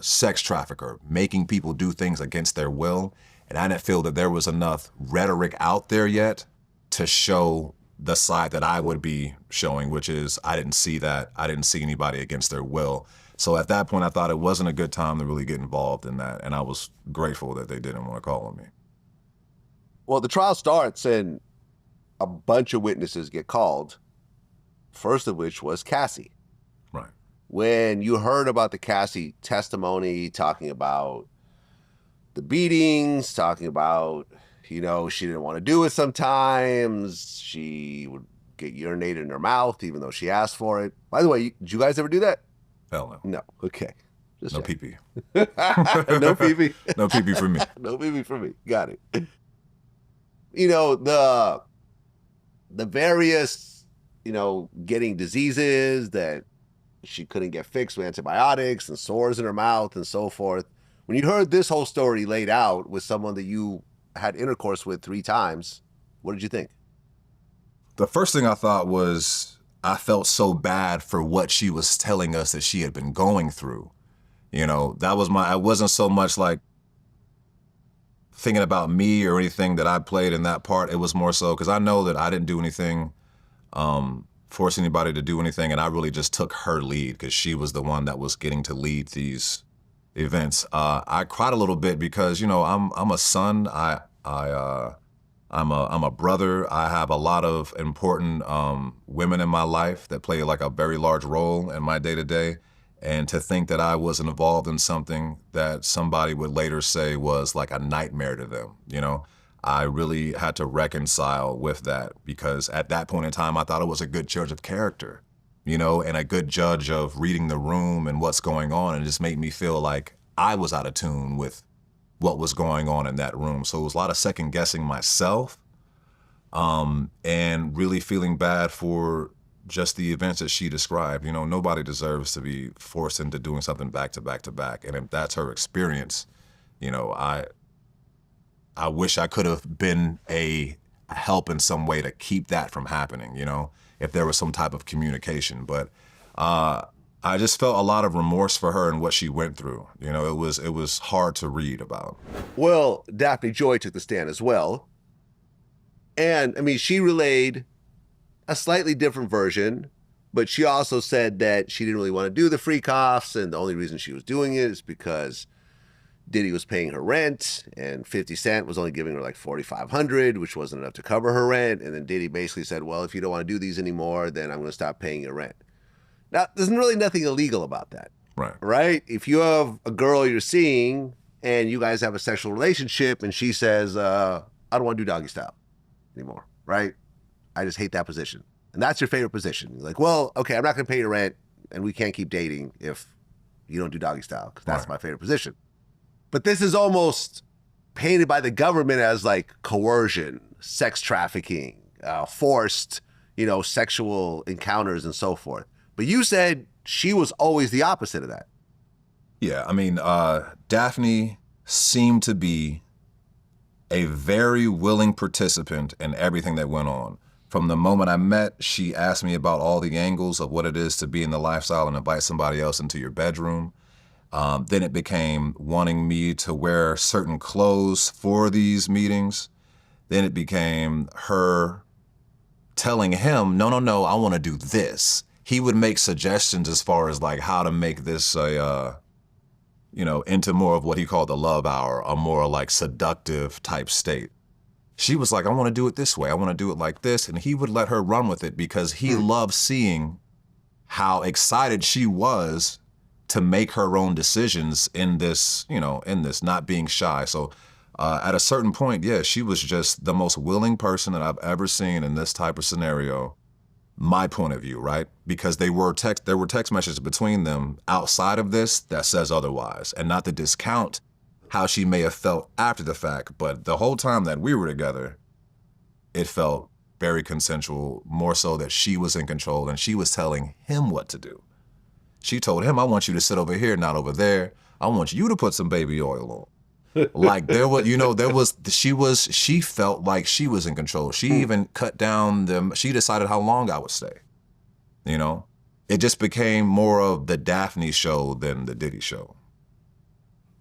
sex trafficker, making people do things against their will. And I didn't feel that there was enough rhetoric out there yet to show the side that I would be showing, which is I didn't see that. I didn't see anybody against their will. So at that point, I thought it wasn't a good time to really get involved in that. And I was grateful that they didn't want to call on me. Well, the trial starts and a bunch of witnesses get called, first of which was Cassie. Right. When you heard about the Cassie testimony, talking about the beatings, talking about, she didn't want to do it sometimes, she would get urinated in her mouth even though she asked for it. By the way, did you guys ever do that? Hell no. No. Okay. Just no pee-pee. No pee-pee? No pee-pee for me. No pee-pee for me. Got it. The various, getting diseases that she couldn't get fixed with antibiotics and sores in her mouth and so forth. When you heard this whole story laid out with someone that you had intercourse with 3 times, what did you think? The first thing I thought was I felt so bad for what she was telling us that she had been going through. That was I wasn't so much like thinking about me or anything that I played in that part. It was more so because I know that I didn't do anything, force anybody to do anything, and I really just took her lead because she was the one that was getting to lead these events. I cried a little bit because I'm a son. I'm a brother. I have a lot of important women in my life that play like a very large role in my day-to-day. And to think that I was involved in something that somebody would later say was like a nightmare to them, I really had to reconcile with that because at that point in time, I thought it was a good judge of character, and a good judge of reading the room and what's going on. And it just made me feel like I was out of tune with what was going on in that room. So it was a lot of second guessing myself and really feeling bad for just the events that she described. Nobody deserves to be forced into doing something back to back to back. And if that's her experience, I wish I could have been a help in some way to keep that from happening, if there was some type of communication. But I just felt a lot of remorse for her and what she went through. You know, it was hard to read about. Well, Daphne Joy took the stand as well. And I mean, she relayed a slightly different version, but she also said that she didn't really want to do the freak offs, and the only reason she was doing it is because Diddy was paying her rent, and 50 Cent was only giving her like $4,500, which wasn't enough to cover her rent. And then Diddy basically said, well, if you don't want to do these anymore, then I'm going to stop paying your rent. Now, there's really nothing illegal about that. Right. Right? If you have a girl you're seeing and you guys have a sexual relationship and she says, I don't want to do doggy style anymore, right? I just hate that position. And that's your favorite position. You're like, well, okay, I'm not going to pay your rent and we can't keep dating if you don't do doggy style because that's my favorite position. But this is almost painted by the government as like coercion, sex trafficking, forced, sexual encounters and so forth. But you said she was always the opposite of that. Yeah, I mean, Daphne seemed to be a very willing participant in everything that went on. From the moment I met, she asked me about all the angles of what it is to be in the lifestyle and invite somebody else into your bedroom. Then it became wanting me to wear certain clothes for these meetings. Then it became her telling him, no, I want to do this. He would make suggestions as far as like how to make this into more of what he called the love hour, a more like seductive type state. She was like, I want to do it this way. I want to do it like this. And he would let her run with it because he loved seeing how excited she was to make her own decisions in this, not being shy. So at a certain point, yeah, she was just the most willing person that I've ever seen in this type of scenario. My point of view, right? Because there were text messages between them outside of this that says otherwise, and not to discount how she may have felt after the fact, but the whole time that we were together, it felt very consensual, more so that she was in control and she was telling him what to do. She told him, I want you to sit over here, not over there. I want you to put some baby oil on. Like she felt like she was in control. She even cut down she decided how long I would stay. It just became more of the Daphne show than the Diddy show.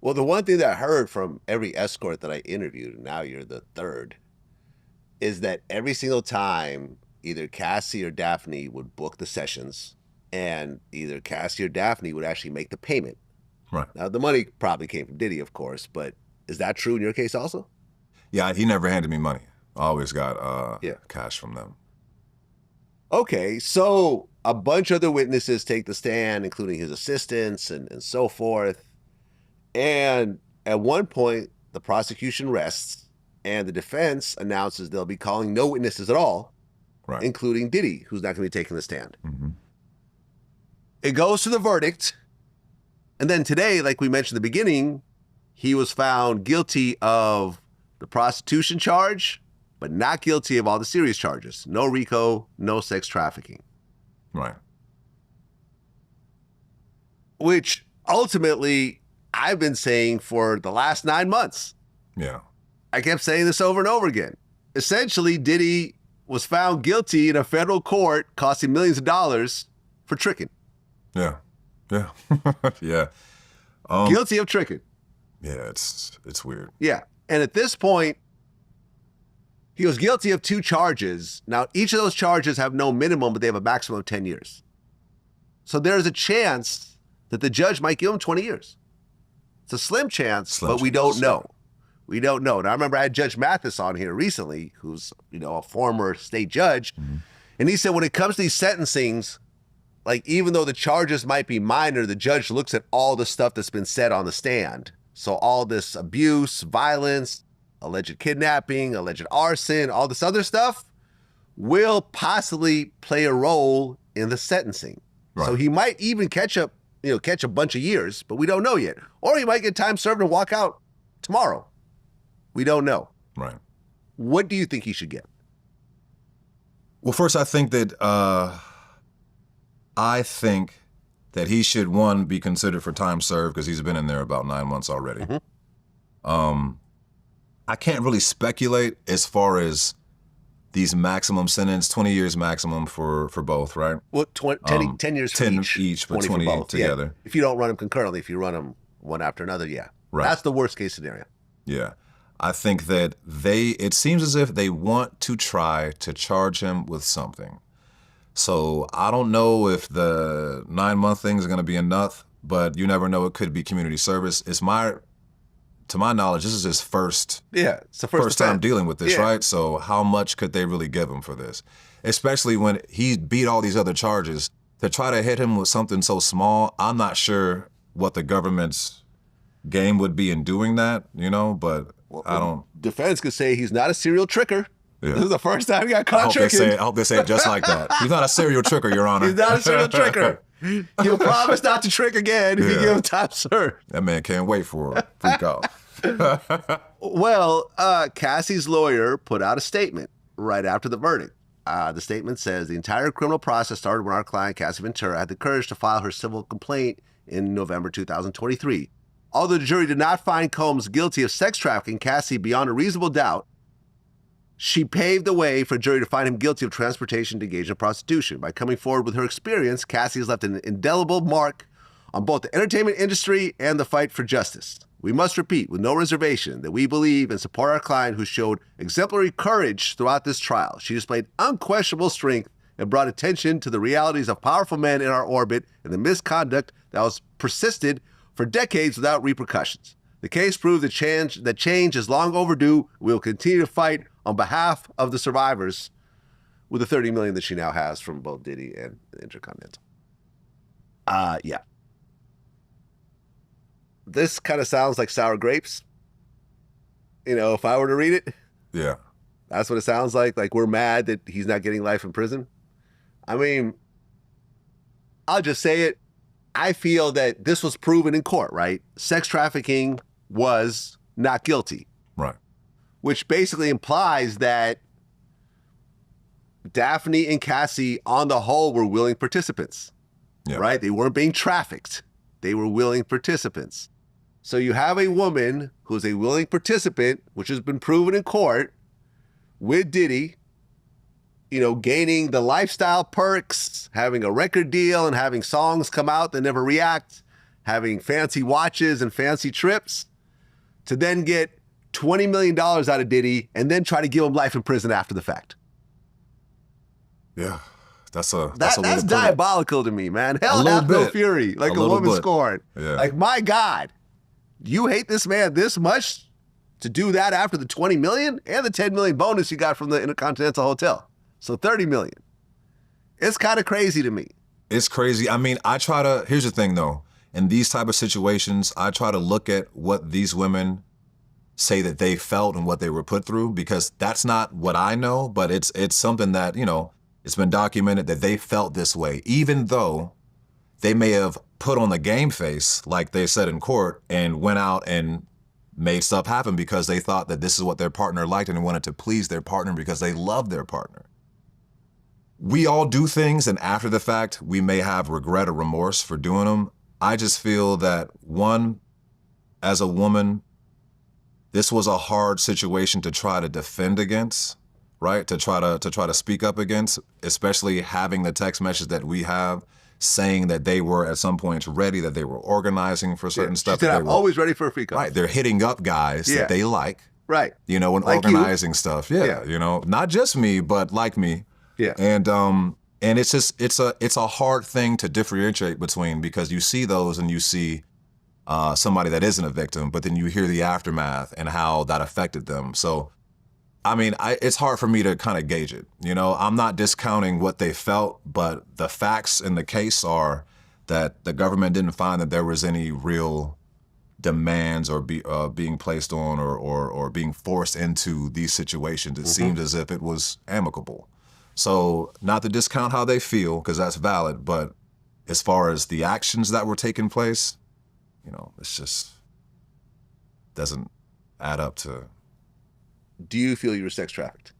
Well, the one thing that I heard from every escort that I interviewed, and now you're the third, is that every single time either Cassie or Daphne would book the sessions, and either Cassie or Daphne would actually make the payment. Right. Now, the money probably came from Diddy, of course, but is that true in your case also? Yeah, he never handed me money. I always got cash from them. Okay, so a bunch of other witnesses take the stand, including his assistants and so forth. And at one point, the prosecution rests and the defense announces they'll be calling no witnesses at all, right, including Diddy, who's not going to be taking the stand. Mm-hmm. It goes to the verdict. And then today, like we mentioned at the beginning, he was found guilty of the prostitution charge, but not guilty of all the serious charges. No RICO, no sex trafficking. Right. Which ultimately I've been saying for the last 9 months. Yeah. I kept saying this over and over again. Essentially, Diddy was found guilty in a federal court, costing millions of dollars for tricking. Yeah. Yeah. Yeah. Guilty of tricking. Yeah, it's weird. Yeah. And at this point, he was guilty of 2 charges. Now, each of those charges have no minimum, but they have a maximum of 10 years. So there's a chance that the judge might give him 20 years. It's a slim chance, but we don't know. We don't know. Now, I remember I had Judge Mathis on here recently, who's, a former state judge. Mm-hmm. And he said when it comes to these sentencings, like even though the charges might be minor, the judge looks at all the stuff that's been said on the stand. So all this abuse, violence, alleged kidnapping, alleged arson, all this other stuff will possibly play a role in the sentencing. Right. So he might even catch a bunch of years, but we don't know yet. Or he might get time served and walk out tomorrow. We don't know. Right. What do you think he should get? Well, first, I think that he should, one, be considered for time served because he's been in there about 9 months already. Mm-hmm. I can't really speculate as far as these maximum sentence, 20 years maximum for both, right? Well, 10 years for 10 each, but 20 for both. together. Yeah. If you don't run them concurrently, if you run them one after another, yeah. Right. That's the worst case scenario. Yeah. I think that it seems as if they want to try to charge him with something. So I don't know if the 9-month thing is going to be enough, but you never know. It could be community service. To my knowledge, this is his first. Yeah, it's the first time offense. dealing with this, right? So how much could they really give him for this? Especially when he beat all these other charges. To try to hit him with something so small, I'm not sure what the government's game would be in doing that, but I don't. Defense could say he's not a serial tricker. Yeah. This is the first time he got caught tricking. I hope they say it just like that. He's not a serial tricker, Your Honor. He's not a serial tricker. He'll promise not to trick again if you give him time served. That man can't wait for a freak out. Well, Cassie's lawyer put out a statement right after the verdict. The statement says the entire criminal process started when our client, Cassie Ventura, had the courage to file her civil complaint in November 2023. Although the jury did not find Combs guilty of sex trafficking Cassie beyond a reasonable doubt, she paved the way for a jury to find him guilty of transportation to engage in prostitution. By coming forward with her experience, Cassie has left an indelible mark on both the entertainment industry and the fight for justice. We must repeat with no reservation that we believe and support our client who showed exemplary courage throughout this trial. She displayed unquestionable strength and brought attention to the realities of powerful men in our orbit and the misconduct that was persisted for decades without repercussions. The case proved that change is long overdue. We will continue to fight on behalf of the survivors with the $30 million that she now has from both Diddy and Intercontinental. Yeah. This kind of sounds like sour grapes. If I were to read it. Yeah. That's what it sounds like. Like, we're mad that he's not getting life in prison. I mean, I'll just say it. I feel that this was proven in court, right? Sex trafficking was not guilty. Right. Which basically implies that Daphne and Cassie, on the whole, were willing participants. Yeah. Right? They weren't being trafficked. They were willing participants. So you have a woman who's a willing participant, which has been proven in court, with Diddy, gaining the lifestyle perks, having a record deal and having songs come out that never react, having fancy watches and fancy trips, to then get $20 million out of Diddy and then try to give him life in prison after the fact. Yeah. That's diabolical to me, man. Hell hath no fury, like a woman scorned. Yeah. Like, my God, you hate this man this much to do that after the $20 million and the $10 million bonus you got from the Intercontinental Hotel. So $30 million. It's kind of crazy to me. It's crazy. I mean, here's the thing though. In these type of situations, I try to look at what these women say that they felt and what they were put through, because that's not what I know, but it's something that, it's been documented that they felt this way, even though they may have put on the game face, like they said in court, and went out and made stuff happen because they thought that this is what their partner liked and wanted to please their partner because they loved their partner. We all do things, and after the fact, we may have regret or remorse for doing them. I just feel that, one, as a woman, this was a hard situation to try to defend against, right? To try to speak up against, especially having the text message that we have saying that they were at some points ready, that they were organizing for certain stuff. She said, I'm always ready for a freak up. Right, they're hitting up guys that they like. Right. And like organizing stuff. Yeah, not just me, but like me. Yeah. And it's just, it's a hard thing to differentiate between, because you see those and you see somebody that isn't a victim, but then you hear the aftermath and how that affected them. So, I mean, it's hard for me to kind of gauge it. I'm not discounting what they felt, but the facts in the case are that the government didn't find that there was any real demands or being placed on or being forced into these situations. It seemed as if it was amicable. So not to discount how they feel, because that's valid, but as far as the actions that were taking place, it's just doesn't add up to. Do you feel you were sex trafficked?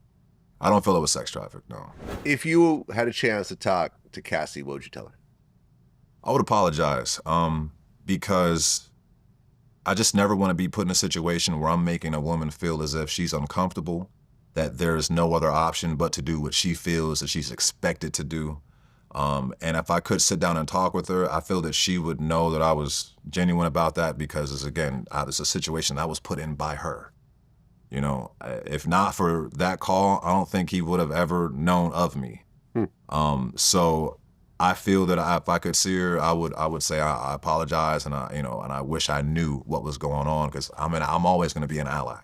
I don't feel it was sex trafficked, no. If you had a chance to talk to Cassie, what would you tell her? I would apologize, because I just never want to be put in a situation where I'm making a woman feel as if she's uncomfortable that there is no other option but to do what she feels that she's expected to do. And if I could sit down and talk with her, I feel that she would know that I was genuine about that, because it's a situation that was put in by her. You know, if not for that call, I don't think he would have ever known of me. So I feel that if I could see her, I would say I apologize, and I wish I knew what was going on, because I'm always going to be an ally.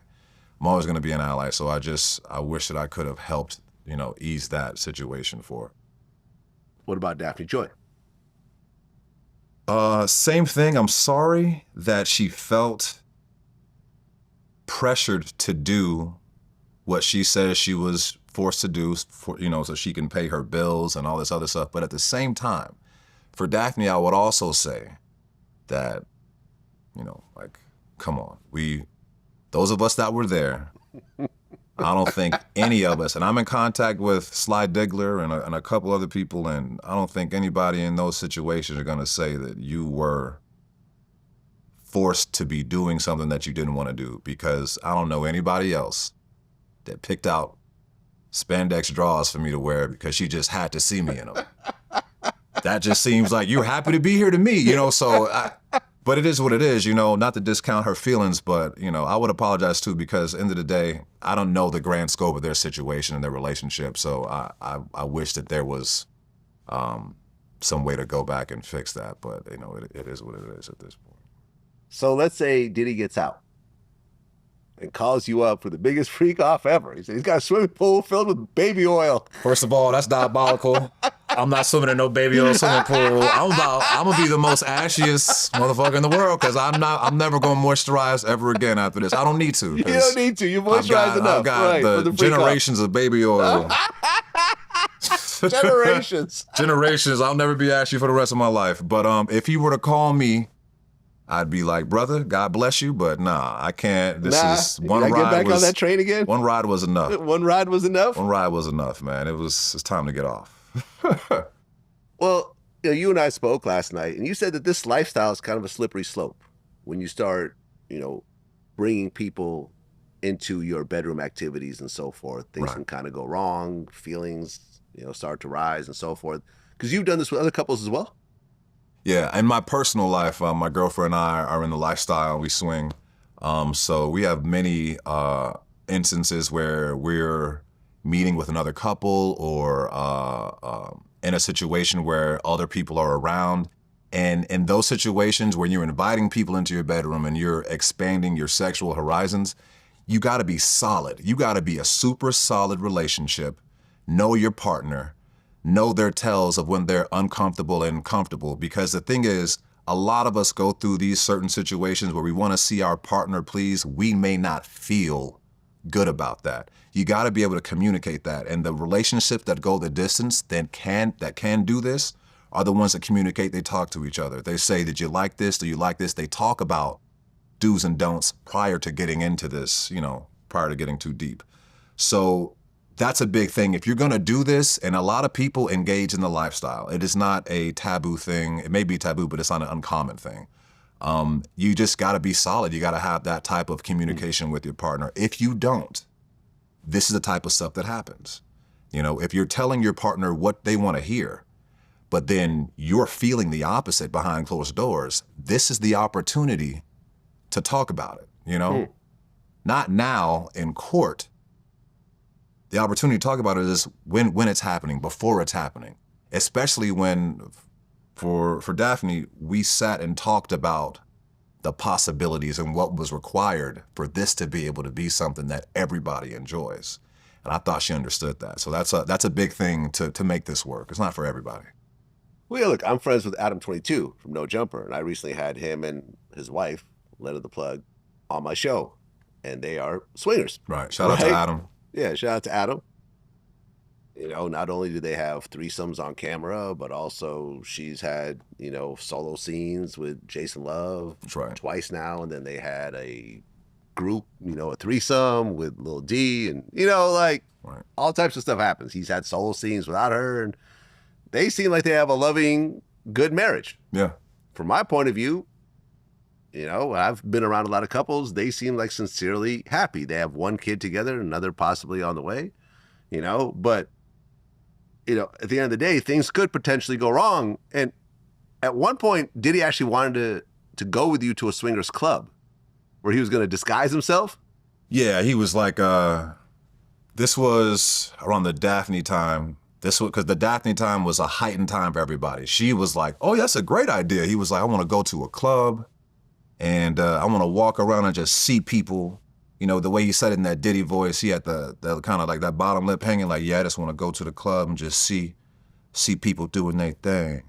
I'm always going to be an ally. So I wish that I could have helped, ease that situation for her. What about Daphne Joy? Same thing. I'm sorry that she felt pressured to do what she says she was forced to do so she can pay her bills and all this other stuff. But at the same time, for Daphne, I would also say that, come on, those of us that were there, I don't think any of us, and I'm in contact with Sly Diggler and a couple other people, and I don't think anybody in those situations are going to say that you were forced to be doing something that you didn't want to do, because I don't know anybody else that picked out spandex drawers for me to wear because she just had to see me in them. That just seems like you're happy to be here to me, but it is what it is, not to discount her feelings, but, I would apologize too, because at the end of the day, I don't know the grand scope of their situation and their relationship. So I wish that there was some way to go back and fix that, but it is what it is at this point. So let's say Diddy gets out and calls you up for the biggest freak off ever. He's got a swimming pool filled with baby oil. First of all, that's diabolical. I'm not swimming in no baby oil swimming pool. I'm gonna be the most ashiest motherfucker in the world, because I'm never gonna moisturize ever again after this. I don't need to. You don't need to. You moisturize enough. I've got the generations of baby oil. Generations. I'll never be ashy for the rest of my life. But if he were to call me, I'd be like, brother, God bless you, but nah, I can't. This is one ride. Get back on that train again? One ride was enough. One ride was enough? One ride was enough, man. It's time to get off. Well, you and I spoke last night, and you said that this lifestyle is kind of a slippery slope. When you start, bringing people into your bedroom activities and so forth, things can kind of go wrong, feelings, start to rise and so forth. Because you've done this with other couples as well? Yeah, in my personal life, my girlfriend and I are in the lifestyle, we swing. So we have many instances where we're meeting with another couple or in a situation where other people are around. And in those situations where you're inviting people into your bedroom and you're expanding your sexual horizons, you gotta be solid. You gotta be a super solid relationship, know your partner, know their tells of when they're uncomfortable and comfortable. Because the thing is, a lot of us go through these certain situations where we want to see our partner pleased. We may not feel good about that. You got to be able to communicate that. And the relationships that go the distance that can do this are the ones that communicate. They talk to each other. They say, did you like this? Do you like this? They talk about do's and don'ts prior to getting into this, prior to getting too deep. So that's a big thing. If you're going to do this, and a lot of people engage in the lifestyle, it is not a taboo thing. It may be taboo, but it's not an uncommon thing. You just got to be solid. You got to have that type of communication with your partner. If you don't, this is the type of stuff that happens. If you're telling your partner what they want to hear, but then you're feeling the opposite behind closed doors, this is the opportunity to talk about it, Not now in court. The opportunity to talk about it is when it's happening, before it's happening. Especially when, for Daphne, we sat and talked about the possibilities and what was required for this to be able to be something that everybody enjoys. And I thought she understood that. So that's a big thing to make this work. It's not for everybody. Well, yeah, look, I'm friends with Adam 22 from No Jumper, and I recently had him and his wife, Letter the Plug, on my show, and they are swingers. Right. Shout out to Adam. Yeah, shout out to Adam. Not only do they have threesomes on camera, but also she's had, solo scenes with Jason Love twice now. And then they had a group, a threesome with Lil D, and, all types of stuff happens. He's had solo scenes without her, and they seem like they have a loving, good marriage. Yeah. From my point of view, I've been around a lot of couples. They seem like sincerely happy. They have one kid together, another possibly on the way, but, at the end of the day, things could potentially go wrong. And at one point, Diddy actually wanted to go with you to a swingers club where he was going to disguise himself. Yeah, he was like, this was around the Daphne time. This was because the Daphne time was a heightened time for everybody. She was like, oh, that's a great idea. He was like, I want to go to a club and I want to walk around and just see people. The way he said it in that Diddy voice, he had the kind of like that bottom lip hanging like, yeah, I just want to go to the club and just see people doing their thing,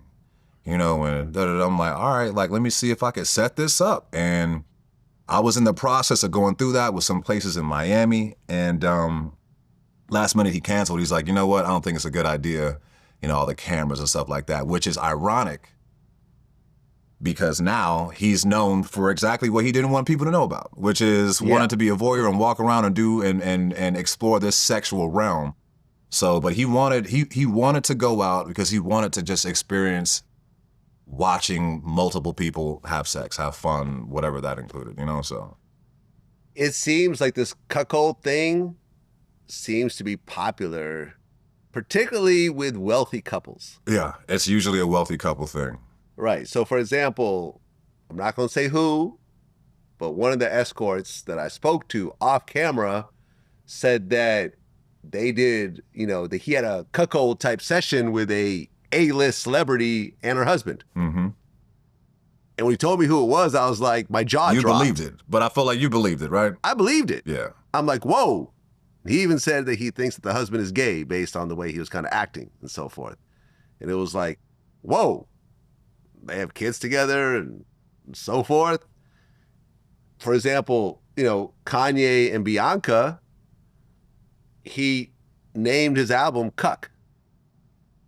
and I'm like, all right, like, let me see if I could set this up. And I was in the process of going through that with some places in Miami, and last minute he canceled. He's like, you know what, I don't think it's a good idea, all the cameras and stuff like that, which is ironic because now he's known for exactly what he didn't want people to know about, which is wanting to be a voyeur and walk around and do and explore this sexual realm. So, but he wanted to go out because he wanted to just experience watching multiple people have sex, have fun, whatever that included, so. It seems like this cuckold thing seems to be popular, particularly with wealthy couples. Yeah, it's usually a wealthy couple thing. Right. So, for example, I'm not going to say who, but one of the escorts that I spoke to off camera said that they did, that he had a cuckold type session with A-list celebrity and her husband. Mm-hmm. And when he told me who it was, I was like, my jaw dropped. You believed it, but I felt like you believed it, right? I believed it. Yeah. I'm like, whoa. He even said that he thinks that the husband is gay based on the way he was kind of acting and so forth. And it was like, whoa. They have kids together and so forth. For example, Kanye and Bianca, he named his album Cuck.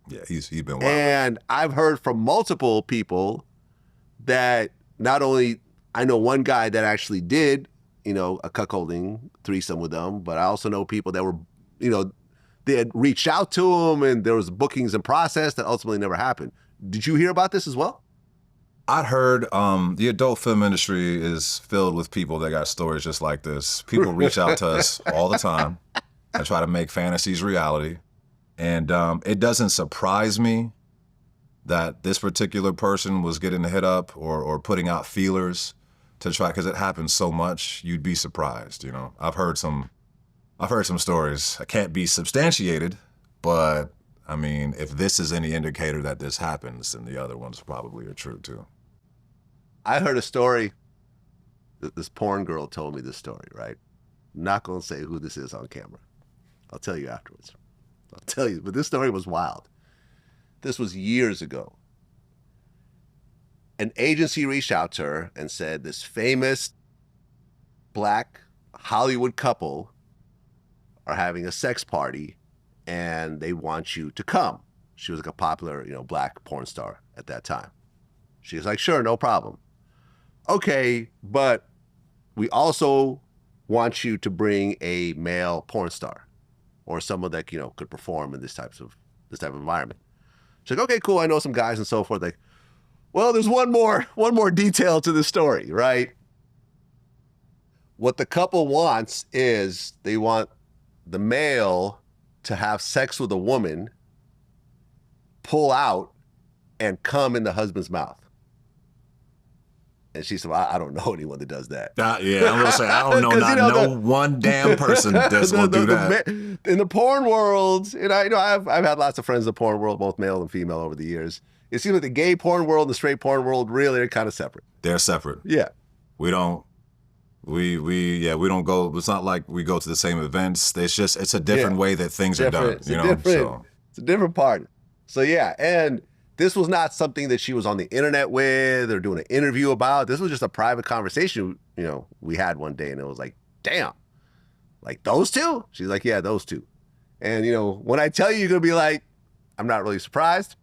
Yeah, he's been wild. And I've heard from multiple people that not only, I know one guy that actually did, a cuckolding threesome with them, but I also know people that were, they had reached out to him and there was bookings in process that ultimately never happened. Did you hear about this as well? I'd heard the adult film industry is filled with people that got stories just like this. People reach out to us all the time and try to make fantasies reality. And it doesn't surprise me that this particular person was getting hit up or putting out feelers to try, because it happens so much. You'd be surprised, I've heard some stories. I can't be substantiated, but I mean, if this is any indicator that this happens, then the other ones probably are true too. I heard a story. This porn girl told me this story, right? I'm not going to say who this is on camera. I'll tell you afterwards. I'll tell you, but this story was wild. This was years ago. An agency reached out to her and said this famous black Hollywood couple are having a sex party and they want you to come. She was like a popular, black porn star at that time. She was like, sure, no problem. Okay, but we also want you to bring a male porn star or someone that, could perform in this type of environment. She's like, okay, cool. I know some guys and so forth. Like, well, there's one more detail to the story, right? What the couple wants is they want the male to have sex with a woman, pull out, and come in the husband's mouth. And she said, well, I don't know anyone that does that. Yeah, I'm going to say, I don't know one damn person that's going to do that. In the porn world, and I've had lots of friends in the porn world, both male and female over the years. It seems like the gay porn world and the straight porn world really are kind of separate. They're separate. Yeah. We don't go, it's not like we go to the same events. It's a different way that things are done, So it's a different part. So yeah, and this was not something that she was on the internet with or doing an interview about. This was just a private conversation, we had one day, and it was like, damn, like those two? She's like, yeah, those two. And when I tell you, you're gonna be like, I'm not really surprised.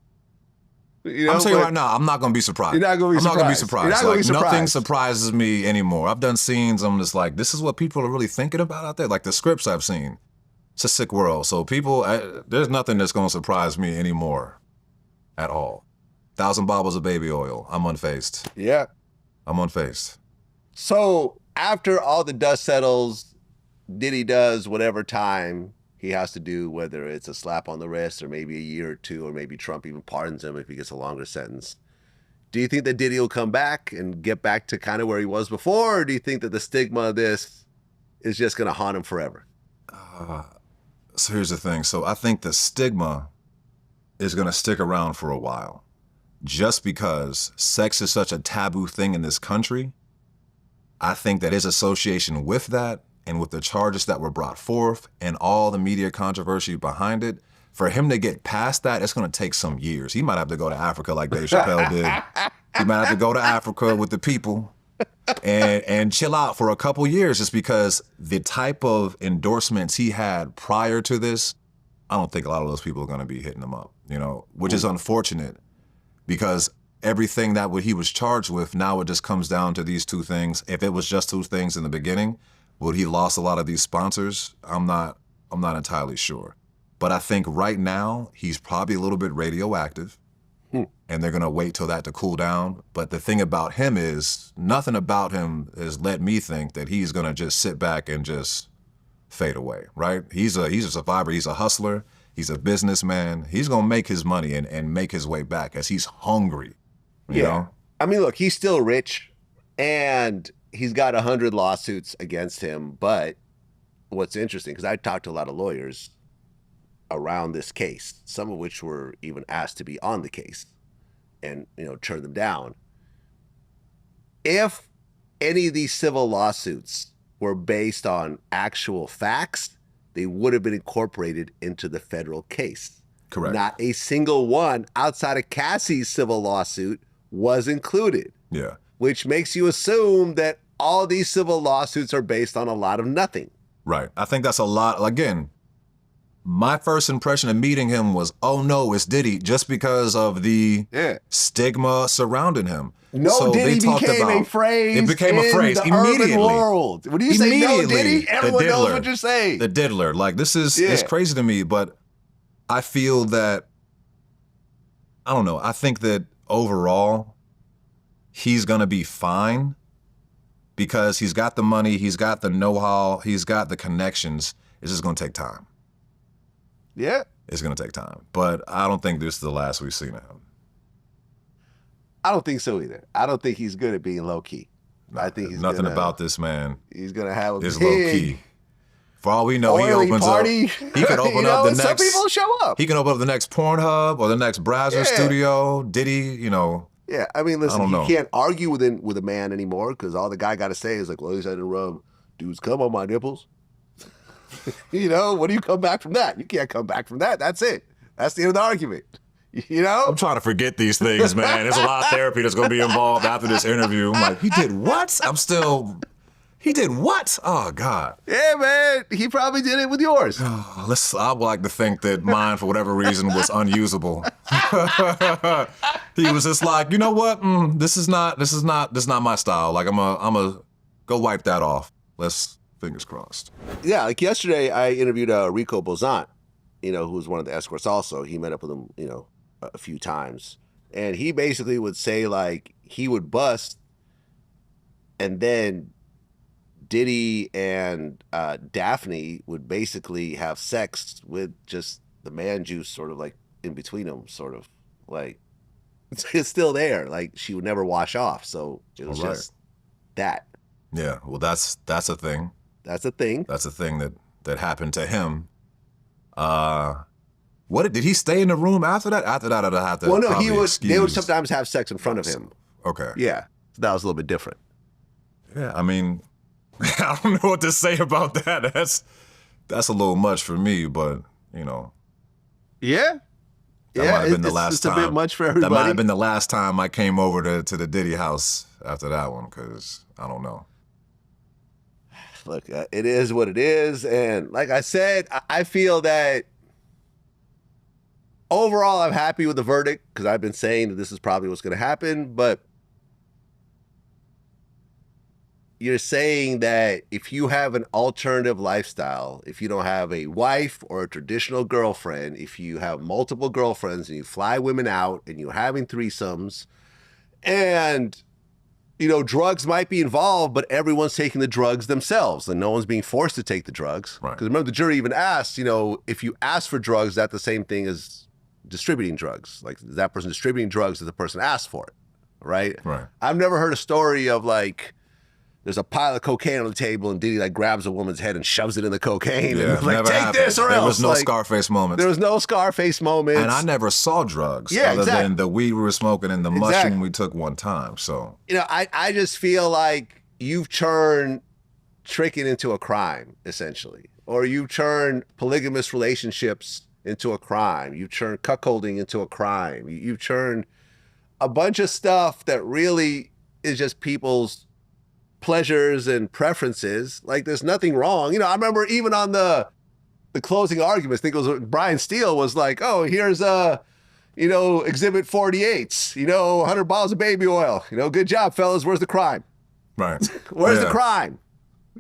I'm saying right now, I'm not going to be surprised. You're not going to be surprised. I'm not going to be surprised. You're not going to be surprised. Nothing surprises me anymore. I've done scenes, I'm just like, this is what people are really thinking about out there? Like the scripts I've seen. It's a sick world. So people, there's nothing that's going to surprise me anymore at all. 1,000 bottles of baby oil. I'm unfazed. Yeah. I'm unfazed. So after all the dust settles, Diddy does whatever time he has to do, whether it's a slap on the wrist or maybe a year or two, or maybe Trump even pardons him if he gets a longer sentence. Do you think that Diddy will come back and get back to kind of where he was before, or do you think that the stigma of this is just going to haunt him forever? So here's the thing. So I think the stigma is going to stick around for a while. Just because sex is such a taboo thing in this country, I think that his association with that and with the charges that were brought forth and all the media controversy behind it, for him to get past that, it's going to take some years. He might have to go to Africa like Dave Chappelle did. He might have to go to Africa with the people and chill out for a couple years, just because the type of endorsements he had prior to this, I don't think a lot of those people are going to be hitting him up, which is unfortunate, because everything that what he was charged with, now it just comes down to these two things. If it was just two things in the beginning, would he lost a lot of these sponsors? I'm not entirely sure. But I think right now he's probably a little bit radioactive, and they're gonna wait till that to cool down. But the thing about him is, nothing about him has led me think that he's gonna just sit back and just fade away, right? He's a survivor, he's a hustler, he's a businessman. He's gonna make his money and make his way back, as he's hungry, you know? I mean, look, he's still rich, and he's got 100 lawsuits against him. But what's interesting, because I talked to a lot of lawyers around this case, some of which were even asked to be on the case, and turn them down. If any of these civil lawsuits were based on actual facts, they would have been incorporated into the federal case. Correct. Not a single one outside of Cassie's civil lawsuit was included. Yeah. Which makes you assume that all these civil lawsuits are based on a lot of nothing. Right. I think that's a lot. Again, my first impression of meeting him was, oh no, it's Diddy, just because of the stigma surrounding him. No, so Diddy became a phrase. It became a phrase in the urban world. When you say no Diddy, everyone knows what you're saying. The diddler. Like, this is it's crazy to me, but I feel that, I don't know, I think that overall, he's gonna be fine, because he's got the money, he's got the know-how, he's got the connections. It's just gonna take time. Yeah. It's gonna take time. But I don't think this is the last we've seen of him. I don't think so either. I don't think he's good at being low-key. I think he's nothing about this man. He's gonna have a is low-key. For all we know, he opens party. Up. He could open up the next. Some people show up. He can open up the next Pornhub or the next Browser studio. Diddy, Yeah, I mean, listen, you can't argue with a man anymore, because all the guy got to say is like, well, he's had to rub dudes come on my nipples. What do you come back from that? You can't come back from that. That's it. That's the end of the argument. I'm trying to forget these things, man. There's a lot of therapy that's going to be involved after this interview. I'm like, he did what? He did what? Oh, God. Yeah, man. He probably did it with yours. I would like to think that mine, for whatever reason, was unusable. He was just like, you know what? This is not my style. Like, I'm a go wipe that off. Fingers crossed. Yeah, like yesterday, I interviewed Rico Bozant, who was one of the escorts also. He met up with him, a few times. And he basically would say, like, he would bust, and then Diddy and Daphne would basically have sex with just the man juice sort of like in between them, sort of like it's still there. Like, she would never wash off. So it was just that. Yeah, well, that's a thing. That's a thing. That's a thing that happened to him. What did he stay in the room after that? After that, I'd have to. Well, no, they would sometimes have sex in front of him. Okay. Yeah, so that was a little bit different. Yeah, I mean, I don't know what to say about that. That's a little much for me, but Yeah. That might have been the last time. It's a bit much for everybody. That might have been the last time I came over to the Diddy house after that one, because I don't know. Look, it is what it is. And like I said, I feel that overall I'm happy with the verdict, because I've been saying that this is probably what's going to happen. But you're saying that if you have an alternative lifestyle, if you don't have a wife or a traditional girlfriend, if you have multiple girlfriends and you fly women out and you're having threesomes, and drugs might be involved, but everyone's taking the drugs themselves and no one's being forced to take the drugs. Right. Because remember, the jury even asked, if you ask for drugs, is that the same thing as distributing drugs? Like, is that person distributing drugs that the person asked for it? Right? Right. I've never heard a story of like, there's a pile of cocaine on the table and Diddy like grabs a woman's head and shoves it in the cocaine and like, take happened. this or else. There was no like, Scarface moments. There was no Scarface moments. And I never saw drugs other than the weed we were smoking and the mushroom we took one time. So, I just feel like you've turned tricking into a crime, essentially. Or you've turned polygamous relationships into a crime. You've turned cuckolding into a crime. You've turned a bunch of stuff that really is just people's pleasures and preferences. Like, there's nothing wrong. I remember even on the closing arguments, I think it was Brian Steele was like, oh, here's exhibit 48s, 100 bottles of baby oil. Good job, fellas. Where's the crime? Right. Where's the crime?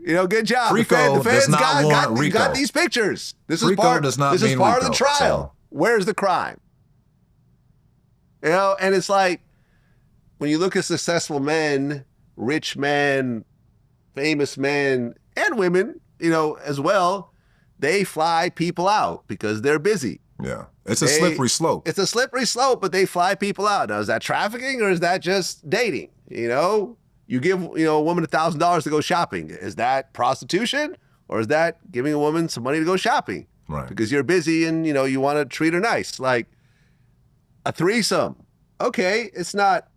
Good job. RICO the feds does not want RICO. got these pictures. This is RICO part, does not this is mean part of RICO, the trial. so. Where's the crime? And it's like, when you look at successful men, rich men, famous men, and women, as well, they fly people out because they're busy. Yeah. It's a slippery slope. It's a slippery slope, but they fly people out. Now, is that trafficking or is that just dating? You give, a woman $1,000 to go shopping. Is that prostitution or is that giving a woman some money to go shopping? Right. Because you're busy and, you want to treat her nice. Like a threesome. Okay, it's not,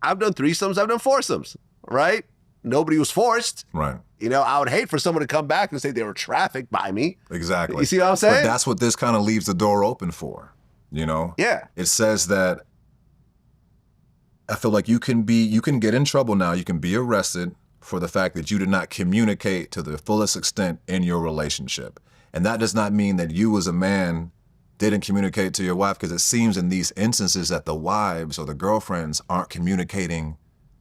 I've done threesomes, I've done foursomes, right? Nobody was forced. Right. I would hate for someone to come back and say they were trafficked by me. Exactly. You see what I'm saying? But that's what this kind of leaves the door open for, Yeah. It says that I feel like you can get in trouble now. You can be arrested for the fact that you did not communicate to the fullest extent in your relationship. And that does not mean that you as a man didn't communicate to your wife, because it seems in these instances that the wives or the girlfriends aren't communicating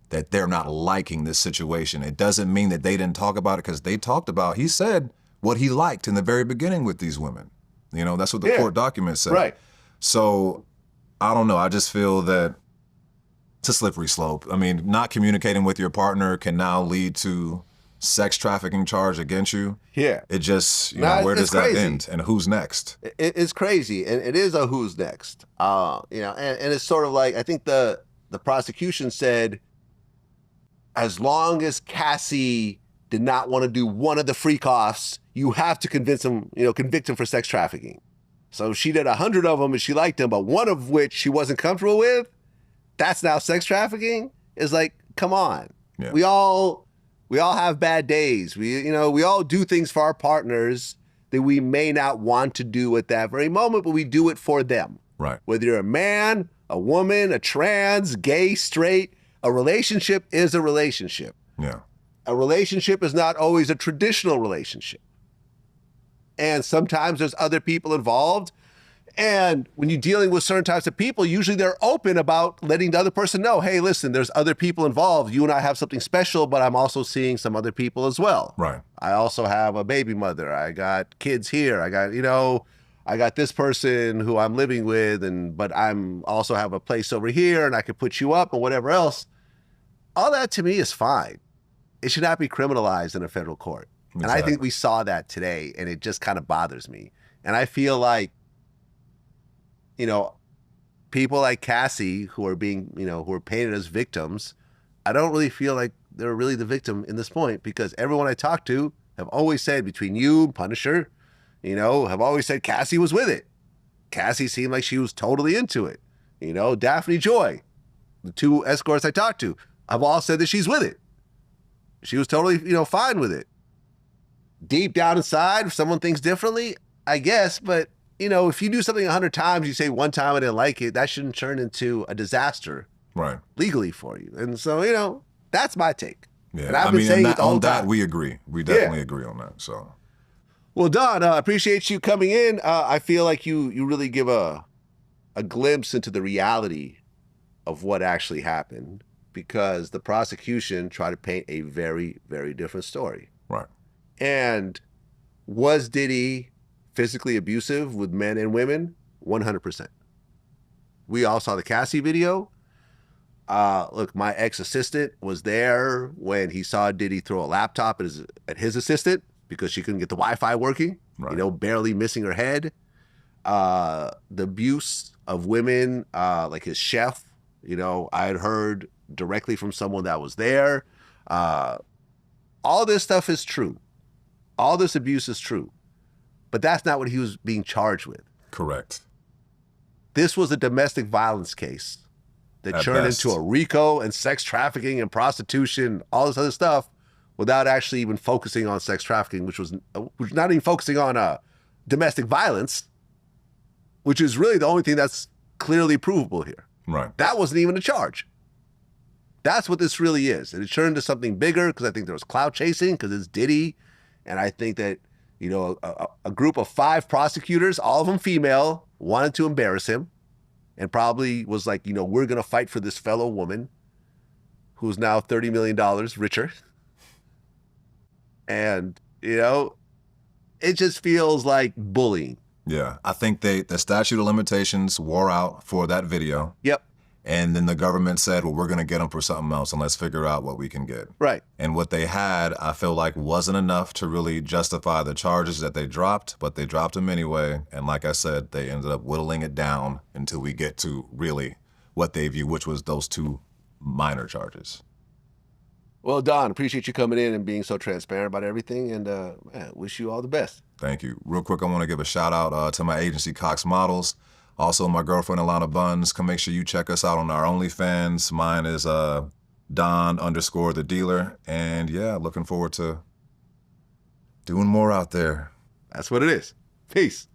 that they're not liking this situation. It doesn't mean that they didn't talk about it, because they talked about, he said what he liked in the very beginning with these women. That's what the court documents say. Right. So I don't know. I just feel that it's a slippery slope. I mean, not communicating with your partner can now lead to sex trafficking charge against you. Yeah. It just, where does that end? And who's next? It's crazy. And it is a who's next. And it's sort of like, I think the prosecution said, as long as Cassie did not want to do one of the freak-offs, you have to convict him for sex trafficking. So she did 100 of them and she liked them, but one of which she wasn't comfortable with, that's now sex trafficking? It's like, come on. Yeah. We all have bad days. We all do things for our partners that we may not want to do at that very moment, but we do it for them. Right. Whether you're a man, a woman, a trans, gay, straight, a relationship is a relationship. Yeah. A relationship is not always a traditional relationship. And sometimes there's other people involved. And when you're dealing with certain types of people, usually they're open about letting the other person know, hey, listen, there's other people involved. You and I have something special, but I'm also seeing some other people as well. Right. I also have a baby mother. I got kids here. I got this person who I'm living with, but I'm also have a place over here and I could put you up and whatever else. All that to me is fine. It should not be criminalized in a federal court. Exactly. And I think we saw that today, and it just kind of bothers me. And I feel like, people like Cassie who are being, who are painted as victims, I don't really feel like they're really the victim in this point, because everyone I talk to have always said, between you, Punisher, have always said Cassie was with it. Cassie seemed like she was totally into it. Daphne Joy, the two escorts I talked to, have all said that she's with it. She was totally, fine with it. Deep down inside, if someone thinks differently, I guess, but if you do something 100 times, you say one time I didn't like it, that shouldn't turn into a disaster, right, legally for you. And so, that's my take. Yeah, and I've been saying it all on that time. we agree. We definitely agree on that. So, well, Don, I appreciate you coming in. I feel like you really give a glimpse into the reality of what actually happened, because the prosecution tried to paint a very, very different story. Right. And was Diddy physically abusive with men and women? 100%. We all saw the Cassie video. Look, my ex-assistant was there when he saw Diddy throw a laptop at his assistant because she couldn't get the Wi-Fi working, Right. barely missing her head. The abuse of women, like his chef, I had heard directly from someone that was there. All this stuff is true. All this abuse is true. But that's not what he was being charged with. Correct. This was a domestic violence case that At turned best. into a RICO and sex trafficking and prostitution, all this other stuff, without actually even focusing on sex trafficking, which was not even focusing on domestic violence, which is really the only thing that's clearly provable here. Right. That wasn't even a charge. That's what this really is. And it turned into something bigger because I think there was clout chasing because it's Diddy. And I think that, a group of 5 prosecutors, all of them female, wanted to embarrass him and probably was like, we're going to fight for this fellow woman who's now $30 million richer. And, it just feels like bullying. Yeah. I think the statute of limitations wore out for that video. Yep. And then the government said, well, we're going to get them for something else and let's figure out what we can get. Right. And what they had, I feel like, wasn't enough to really justify the charges that they dropped, but they dropped them anyway. And like I said, they ended up whittling it down until we get to really what they view, which was those 2 minor charges. Well, Don, appreciate you coming in and being so transparent about everything. And man, wish you all the best. Thank you. Real quick, I want to give a shout out to my agency, Cox Models. Also, my girlfriend, Alana Buns. Come make sure you check us out on our OnlyFans. Mine is Don_the dealer. And yeah, looking forward to doing more out there. That's what it is. Peace.